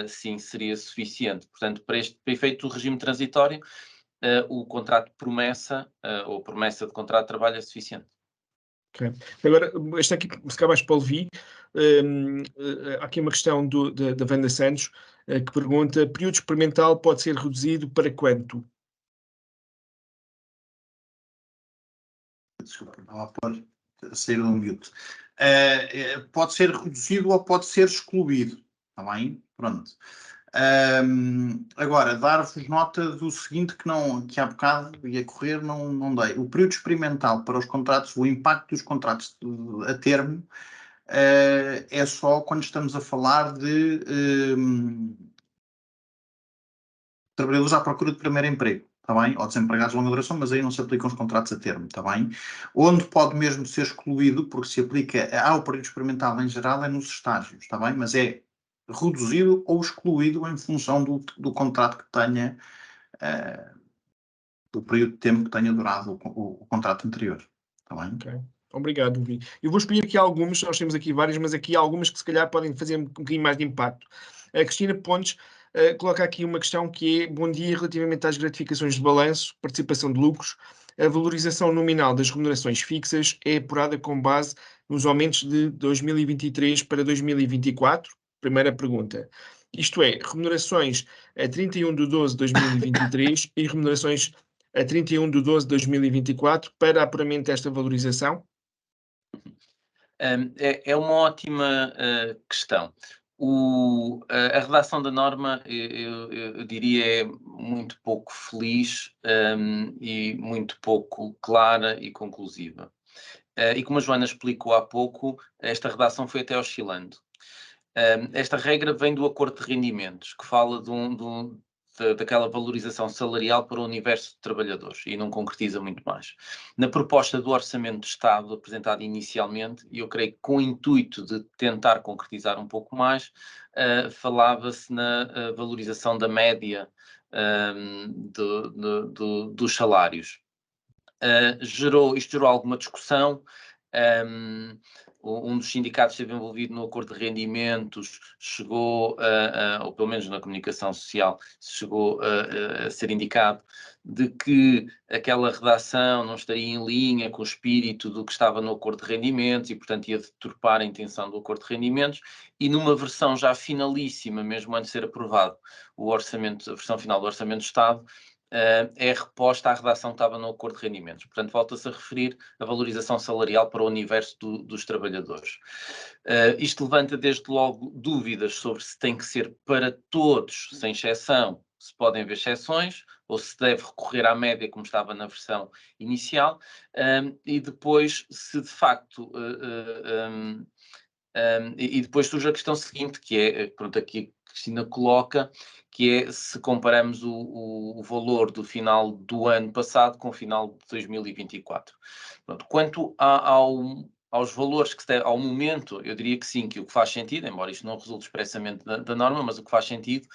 sim, seria suficiente. Portanto, para efeito do regime transitório, o contrato de promessa ou promessa de contrato de trabalho é suficiente. Okay. Agora, este aqui, se calhar mais para o Levi, há aqui uma questão da Wanda Santos, que pergunta: período experimental pode ser reduzido para quanto? Desculpa, estava a pôr a sair do mute. Pode ser reduzido ou pode ser excluído, está bem? Pronto. Agora, dar-vos nota do seguinte, que há bocado ia correr, não dei. O período experimental para os contratos, o impacto dos contratos a termo, é só quando estamos a falar de trabalhadores à procura de primeiro emprego, está bem? Ou desempregados de longa duração, mas aí não se aplicam os contratos a termo, está bem? Onde pode mesmo ser excluído, porque se aplica ao período experimental em geral, é nos estágios, está bem? Mas é reduzido ou excluído em função do contrato que tenha, do período de tempo que tenha durado o contrato anterior, está bem? Okay. Obrigado, Levi. Eu vou escolher aqui algumas, nós temos aqui várias, mas aqui algumas que se calhar podem fazer um bocadinho mais de impacto. A Cristina Pontes coloca aqui uma questão que é: bom dia, relativamente às gratificações de balanço, participação de lucros, a valorização nominal das remunerações fixas é apurada com base nos aumentos de 2023 para 2024? Primeira pergunta. Isto é, remunerações a 31 de 12 de 2023 e remunerações a 31 de 12 de 2024 para apuramento desta valorização? É uma ótima questão. A redação da norma, eu diria, é muito pouco feliz e muito pouco clara e conclusiva. E como a Joana explicou há pouco, esta redação foi até oscilando. Esta regra vem do acordo de rendimentos, que fala daquela valorização salarial para o universo de trabalhadores e não concretiza muito mais. Na proposta do Orçamento de Estado apresentada inicialmente, e eu creio que com o intuito de tentar concretizar um pouco mais, falava-se na valorização da média dos salários. Isto gerou alguma discussão Um dos sindicatos esteve envolvido no acordo de rendimentos, chegou, ou pelo menos na comunicação social, chegou a ser indicado de que aquela redação não estaria em linha com o espírito do que estava no acordo de rendimentos e, portanto, ia deturpar a intenção do acordo de rendimentos, e numa versão já finalíssima, mesmo antes de ser aprovado o orçamento, a versão final do Orçamento do Estado, é reposta à redação que estava no acordo de rendimentos. Portanto, volta-se a referir a valorização salarial para o universo dos trabalhadores. Isto levanta desde logo dúvidas sobre se tem que ser para todos, sem exceção, se podem haver exceções, ou se deve recorrer à média como estava na versão inicial, e depois se de facto... e depois surge a questão seguinte, que é, pronto, aqui a Cristina coloca, que é se comparamos o valor do final do ano passado com o final de 2024. Pronto, quanto aos valores que se deve, ao momento, eu diria que sim, que o que faz sentido, embora isto não resulte expressamente da norma, mas o que faz sentido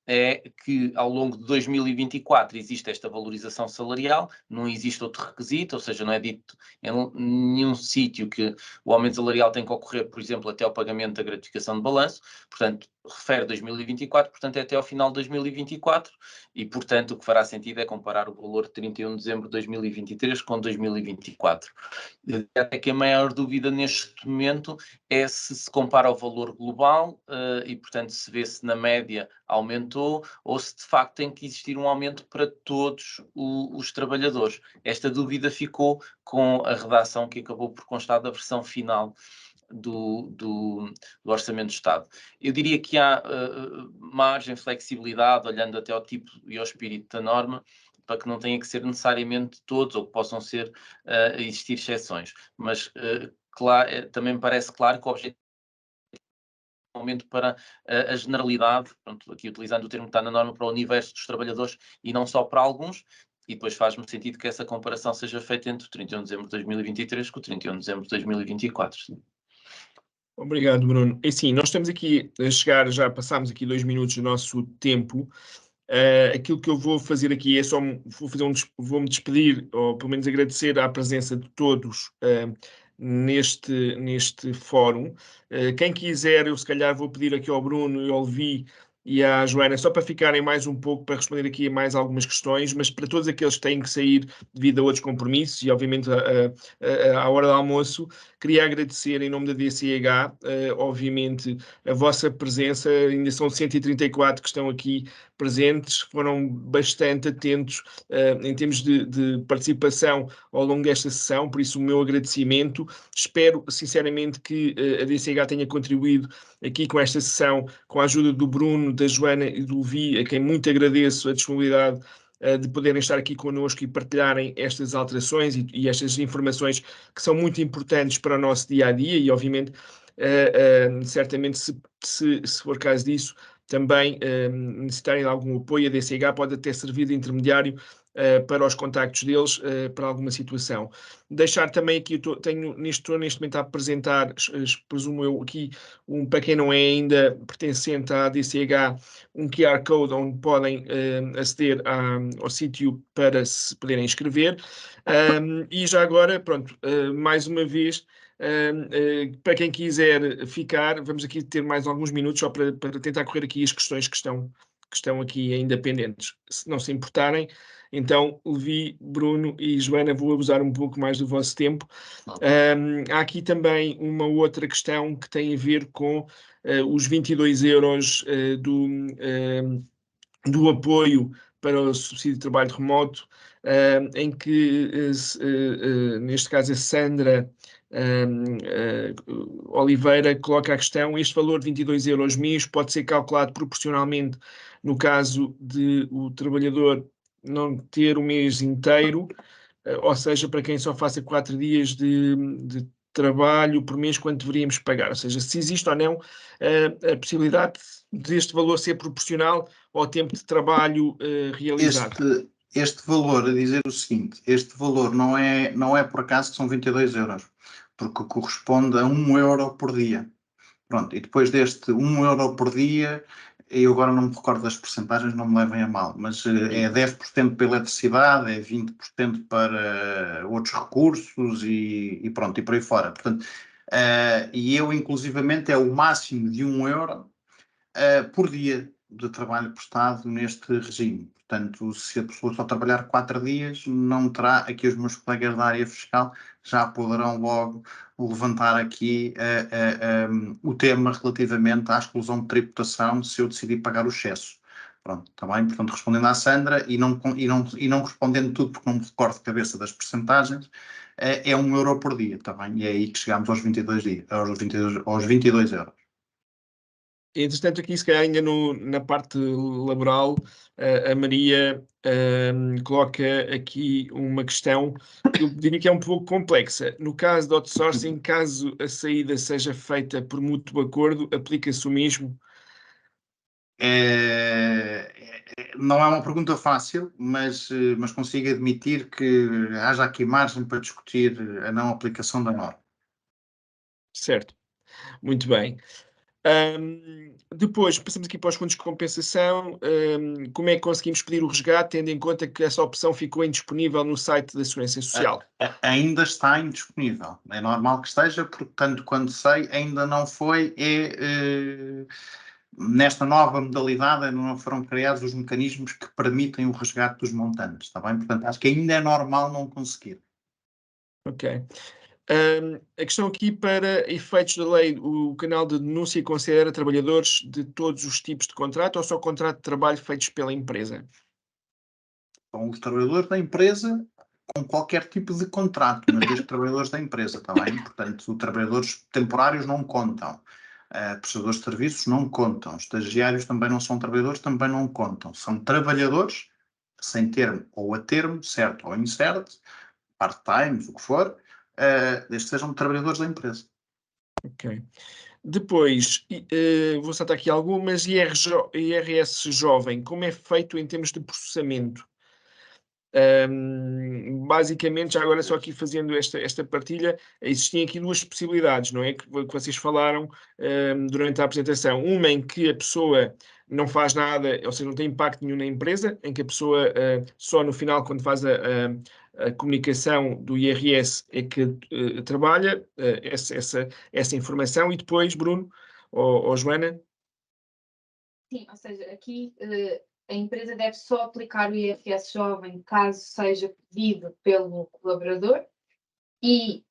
é que ao longo de 2024 existe esta valorização salarial, não existe outro requisito, ou seja, não é dito em nenhum sítio que o aumento salarial tem que ocorrer, por exemplo, até ao pagamento da gratificação de balanço, portanto, refere 2024, portanto, é até ao final de 2024, e, portanto, o que fará sentido é comparar o valor de 31 de dezembro de 2023 com 2024. Até que a maior dúvida neste momento é se compara ao valor global e, portanto, se vê se na média aumentou ou se de facto tem que existir um aumento para todos os trabalhadores. Esta dúvida ficou com a redação que acabou por constar da versão final do Orçamento do Estado. Eu diria que há margem, flexibilidade, olhando até ao tipo e ao espírito da norma, para que não tenha que ser necessariamente todos, ou que possam ser existir exceções. Mas claro, também me parece claro que o objetivo é um aumento para a generalidade, pronto, aqui utilizando o termo que está na norma, para o universo dos trabalhadores e não só para alguns, e depois faz-me sentido que essa comparação seja feita entre o 31 de dezembro de 2023 com o 31 de dezembro de 2024. Sim. Obrigado, Bruno. É assim, nós estamos aqui a chegar, já passámos aqui 2 minutos do nosso tempo. Aquilo que eu vou fazer aqui é só, vou-me despedir, ou pelo menos agradecer a presença de todos neste fórum. Quem quiser, eu se calhar vou pedir aqui ao Bruno e ao Levi e à Joana, só para ficarem mais um pouco, para responder aqui a mais algumas questões, mas para todos aqueles que têm que sair devido a outros compromissos e, obviamente, à hora do almoço, queria agradecer em nome da DCH, obviamente, a vossa presença. Ainda são 134 que estão aqui presentes, foram bastante atentos em termos de participação ao longo desta sessão, por isso o meu agradecimento. Espero, sinceramente, que a DCH tenha contribuído aqui com esta sessão, com a ajuda do Bruno, da Joana e do Levi, a quem muito agradeço a disponibilidade de poderem estar aqui connosco e partilharem estas alterações e estas informações que são muito importantes para o nosso dia-a-dia e, obviamente, certamente, se for caso disso, também necessitarem de algum apoio, a DCH pode até servir de intermediário para os contactos deles, para alguma situação. Deixar também aqui, estou neste momento a apresentar, presumo eu aqui, para quem não é ainda pertencente à DCH, um QR Code onde podem aceder ao sítio para se poderem inscrever. E já agora, pronto, mais uma vez, para quem quiser ficar, vamos aqui ter mais alguns minutos só para tentar correr aqui as questões que estão aqui ainda pendentes. Se não se importarem, então, Levi, Bruno e Joana, vou abusar um pouco mais do vosso tempo. Há aqui também uma outra questão que tem a ver com os 22 euros do apoio para o subsídio de trabalho remoto, em que, neste caso, a Sandra Oliveira coloca a questão: este valor de 22 euros mês pode ser calculado proporcionalmente no caso de o trabalhador não ter o mês inteiro, ou seja, para quem só faça 4 dias de trabalho por mês, quanto deveríamos pagar? Ou seja, se existe ou não a possibilidade deste valor ser proporcional ao tempo de trabalho realizado. Este valor, a dizer o seguinte, este valor não é por acaso que são 22 euros, porque corresponde a 1 euro por dia. Pronto, e depois deste 1 euro por dia, eu agora não me recordo das percentagens, não me levem a mal, mas é 10% para eletricidade, é 20% para outros recursos e pronto, e por aí fora. Portanto, e eu, inclusivamente, é o máximo de €1 por dia de trabalho prestado neste regime. Portanto, se a pessoa só trabalhar 4 dias, não terá, aqui os meus colegas da área fiscal já poderão logo levantar aqui o tema relativamente à exclusão de tributação se eu decidir pagar o excesso. Pronto, está bem? Portanto, respondendo à Sandra e não respondendo tudo porque não me recordo de cabeça das percentagens, é €1 por dia, está bem? E é aí que chegamos aos 22 dias, aos 22 euros. Entretanto, aqui, se calhar, ainda na parte laboral, a Maria coloca aqui uma questão que eu diria que é um pouco complexa. No caso de outsourcing, caso a saída seja feita por mútuo acordo, aplica-se o mesmo? Não é uma pergunta fácil, mas consigo admitir que haja aqui margem para discutir a não aplicação da norma. Certo, muito bem. Depois, passamos aqui para os fundos de compensação. Como é que conseguimos pedir o resgate, tendo em conta que essa opção ficou indisponível no site da Segurança Social? Ainda está indisponível. É normal que esteja, portanto, quando sei, ainda não foi. Nesta nova modalidade, não foram criados os mecanismos que permitem o resgate dos montantes, está bem? Portanto, acho que ainda é normal não conseguir. Ok. A questão aqui, para efeitos da lei, o canal de denúncia considera trabalhadores de todos os tipos de contrato ou só contrato de trabalho feitos pela empresa? São os trabalhadores da empresa com qualquer tipo de contrato, mas desde trabalhadores da empresa, está bem? Portanto, os trabalhadores temporários não contam. Prestadores de serviços não contam. Estagiários também não são trabalhadores, também não contam. São trabalhadores sem termo ou a termo, certo ou incerto, part-time, o que for, desde que sejam trabalhadores da empresa. Ok. Depois, vou saltar aqui algumas. IRS jovem, como é feito em termos de processamento? Basicamente, já agora só aqui fazendo esta partilha, existem aqui duas possibilidades, não é? Que vocês falaram durante a apresentação. Uma em que a pessoa não faz nada, ou seja, não tem impacto nenhum na empresa, em que a pessoa só no final, quando faz a comunicação do IRS, é que trabalha essa informação. E depois, Bruno ou Joana? Sim, ou seja, aqui a empresa deve só aplicar o IRS jovem caso seja pedido pelo colaborador e,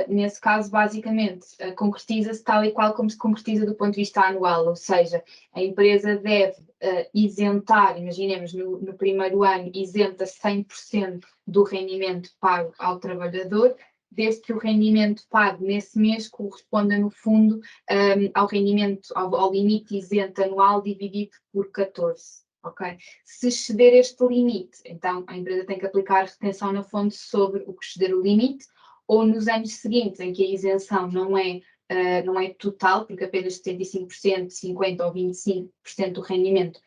nesse caso, basicamente, concretiza-se tal e qual como se concretiza do ponto de vista anual, ou seja, a empresa deve isentar, imaginemos no primeiro ano, isenta 100% do rendimento pago ao trabalhador, desde que o rendimento pago nesse mês corresponda, no fundo, ao rendimento, ao limite isento anual dividido por 14. Okay? Se exceder este limite, então a empresa tem que aplicar retenção na fonte sobre o que exceder o limite, ou nos anos seguintes, em que a isenção não é total, porque apenas 75%, 50% ou 25% do rendimento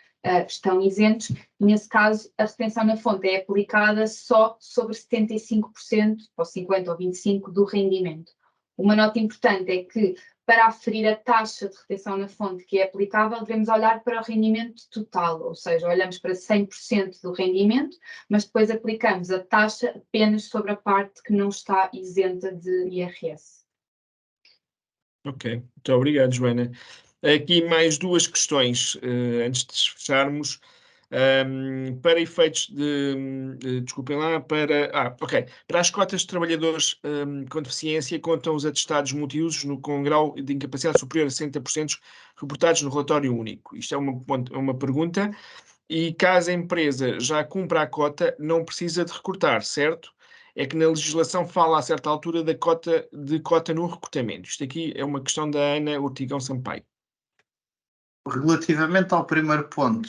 estão isentos, nesse caso a retenção na fonte é aplicada só sobre 75%, ou 50% ou 25% do rendimento. Uma nota importante é que, para aferir a taxa de retenção na fonte que é aplicável, devemos olhar para o rendimento total, ou seja, olhamos para 100% do rendimento, mas depois aplicamos a taxa apenas sobre a parte que não está isenta de IRS. Ok, muito obrigado, Joana. Aqui mais duas questões, antes de fecharmos. Para efeitos desculpem lá, para as cotas de trabalhadores com deficiência, contam os atestados multiusos com grau de incapacidade superior a 60% reportados no relatório único. Isto é uma pergunta. E caso a empresa já cumpra a cota, não precisa de recortar, certo? É que na legislação fala a certa altura de cota no recrutamento. Isto aqui é uma questão da Ana Ortigão Sampaio. Relativamente ao primeiro ponto,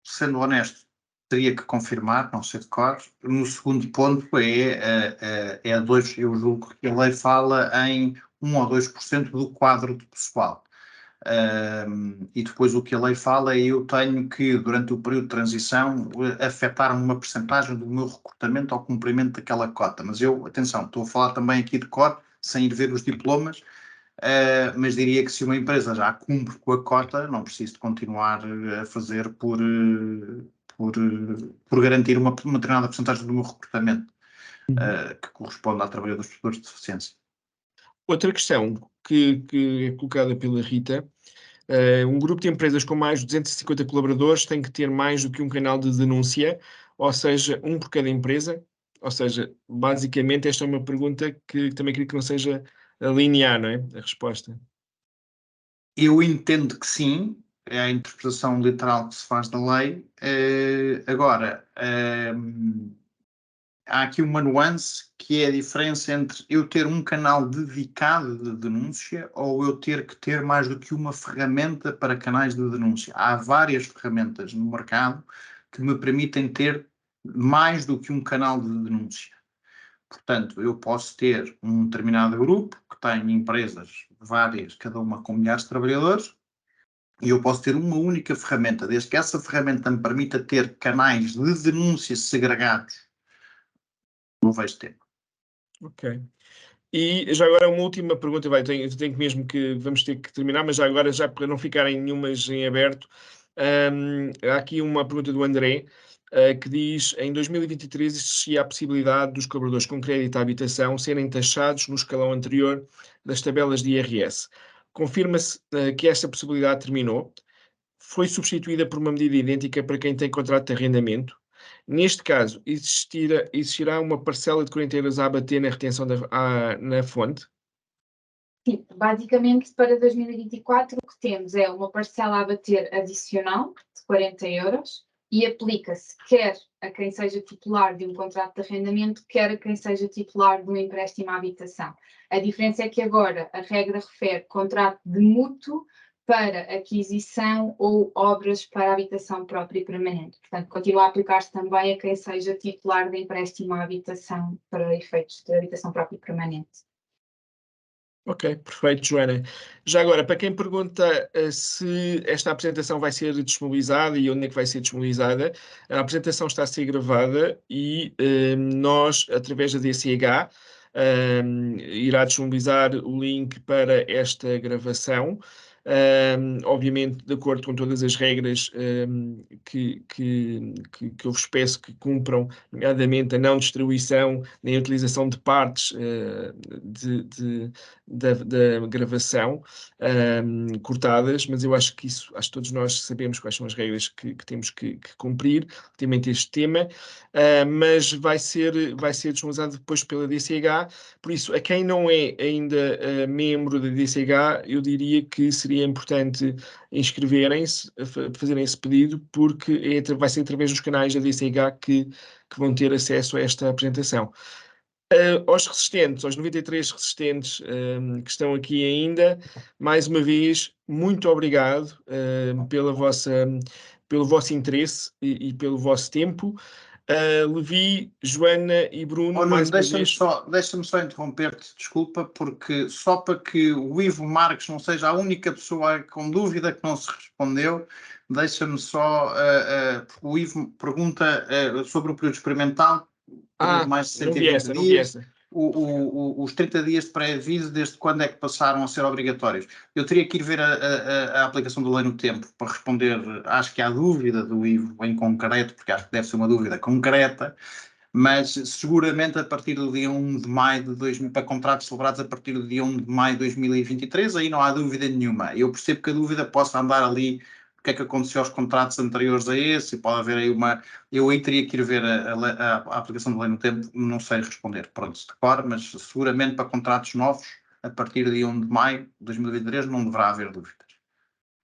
sendo honesto, teria que confirmar, não sei de cor. No segundo ponto eu julgo que a lei fala em 1 ou 2% do quadro de pessoal. E depois o que a lei fala é eu tenho que, durante o período de transição, afetar uma percentagem do meu recrutamento ao cumprimento daquela cota. Mas atenção, estou a falar também aqui de cor, sem ir ver os diplomas, mas diria que se uma empresa já cumpre com a cota, não preciso de continuar a fazer por garantir uma determinada porcentagem do meu recrutamento, que corresponde a trabalhadores portadores de deficiência. Outra questão que é colocada pela Rita, um grupo de empresas com mais de 250 colaboradores tem que ter mais do que um canal de denúncia, ou seja, um por cada empresa. Ou seja, basicamente esta é uma pergunta que também queria que não seja linear, não é? A resposta. Eu entendo que sim, é a interpretação literal que se faz da lei. Agora, há aqui uma nuance que é a diferença entre eu ter um canal dedicado de denúncia ou eu ter que ter mais do que uma ferramenta para canais de denúncia. Há várias ferramentas no mercado que me permitem ter mais do que um canal de denúncia. Portanto, eu posso ter um determinado grupo que tem empresas várias, cada uma com milhares de trabalhadores, e eu posso ter uma única ferramenta, desde que essa ferramenta me permita ter canais de denúncia segregados, não vejo tempo. Ok. E já agora uma última pergunta, tenho que mesmo que vamos ter que terminar, mas já agora, já para não ficarem nenhumas em aberto, há aqui uma pergunta do André, que diz, em 2023 existia a possibilidade dos colaboradores com crédito à habitação serem taxados no escalão anterior das tabelas de IRS. Confirma-se que esta possibilidade terminou, foi substituída por uma medida idêntica para quem tem contrato de arrendamento. Neste caso, existirá uma parcela de 40 euros a abater na retenção na fonte? Sim, basicamente para 2024 o que temos é uma parcela a abater adicional de 40 euros e aplica-se quer a quem seja titular de um contrato de arrendamento, quer a quem seja titular de um empréstimo à habitação. A diferença é que agora a regra refere contrato de mútuo para aquisição ou obras para habitação própria e permanente. Portanto, continua a aplicar-se também a quem seja titular de empréstimo à habitação para efeitos de habitação própria e permanente. Ok, perfeito, Joana. Já agora, para quem pergunta se esta apresentação vai ser disponibilizada e onde é que vai ser disponibilizada, a apresentação está a ser gravada e nós, através da DCH, irá disponibilizar o link para esta gravação. Obviamente, de acordo com todas as regras que eu vos peço que cumpram, nomeadamente a não distribuição nem a utilização de partes da gravação cortadas, mas eu acho que isso, acho que todos nós sabemos quais são as regras que temos que cumprir relativamente a este tema, mas vai ser disponibilizado depois pela DCH, por isso, a quem não é ainda membro da DCH, eu diria que seria importante inscreverem-se, fazerem esse pedido, porque vai ser através dos canais da DCH que vão ter acesso a esta apresentação. Aos resistentes, aos 93 resistentes que estão aqui ainda, mais uma vez, muito obrigado pelo vosso interesse e pelo vosso tempo. Levi, Joana e Bruno, mais uma vez. Deixa-me só interromper-te, desculpa, porque só para que o Ivo Marques não seja a única pessoa com dúvida que não se respondeu, deixa-me só, o Ivo pergunta sobre o período experimental, mais de 120 dias, os 30 dias de pré-aviso, desde quando é que passaram a ser obrigatórios? Eu teria que ir ver a aplicação da lei no tempo para responder, acho que há dúvida do Ivo em concreto, porque acho que deve ser uma dúvida concreta, mas seguramente a partir do dia 1 de maio de 2000, para contratos celebrados a partir do dia 1 de maio de 2023, aí não há dúvida nenhuma. Eu percebo que a dúvida possa andar ali, o que é que aconteceu aos contratos anteriores a esse, e pode haver aí eu aí teria que ir ver a aplicação da lei no tempo, não sei responder, pronto, se decora, mas seguramente para contratos novos, a partir do dia 1 de maio de 2023, não deverá haver dúvidas.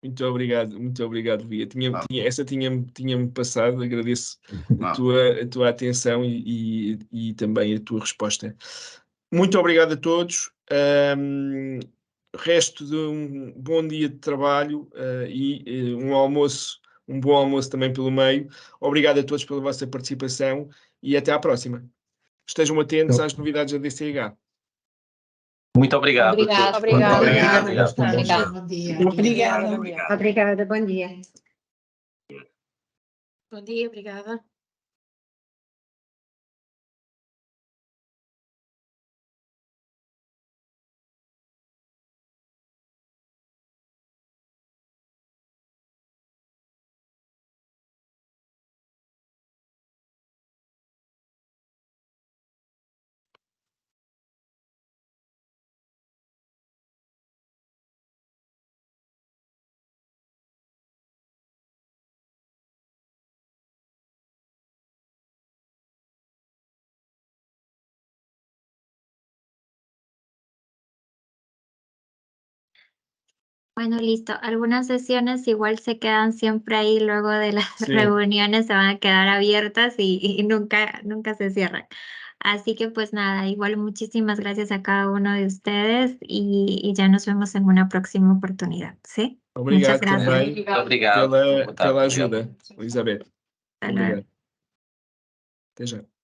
Muito obrigado, Via. Essa tinha-me passado, agradeço a tua atenção e também a tua resposta. Muito obrigado a todos. Resto de um bom dia de trabalho e um bom almoço também pelo meio. Obrigado a todos pela vossa participação e até à próxima. Estejam atentos às novidades da DCH. Muito obrigado. Obrigado. Bom dia. Obrigada, bom dia. Bom dia, obrigada. Bueno, listo. Algunas sesiones igual se quedan siempre ahí luego de las Sí. reuniones, se van a quedar abiertas y nunca se cierran. Así que pues nada, igual muchísimas gracias a cada uno de ustedes y ya nos vemos en una próxima oportunidad, ¿sí? Muchas Obrigado gracias. também Obrigado. pela, Boa tarde, pela obrigado. ajuda, Elizabeth. Hasta luego. Obrigado. Até já.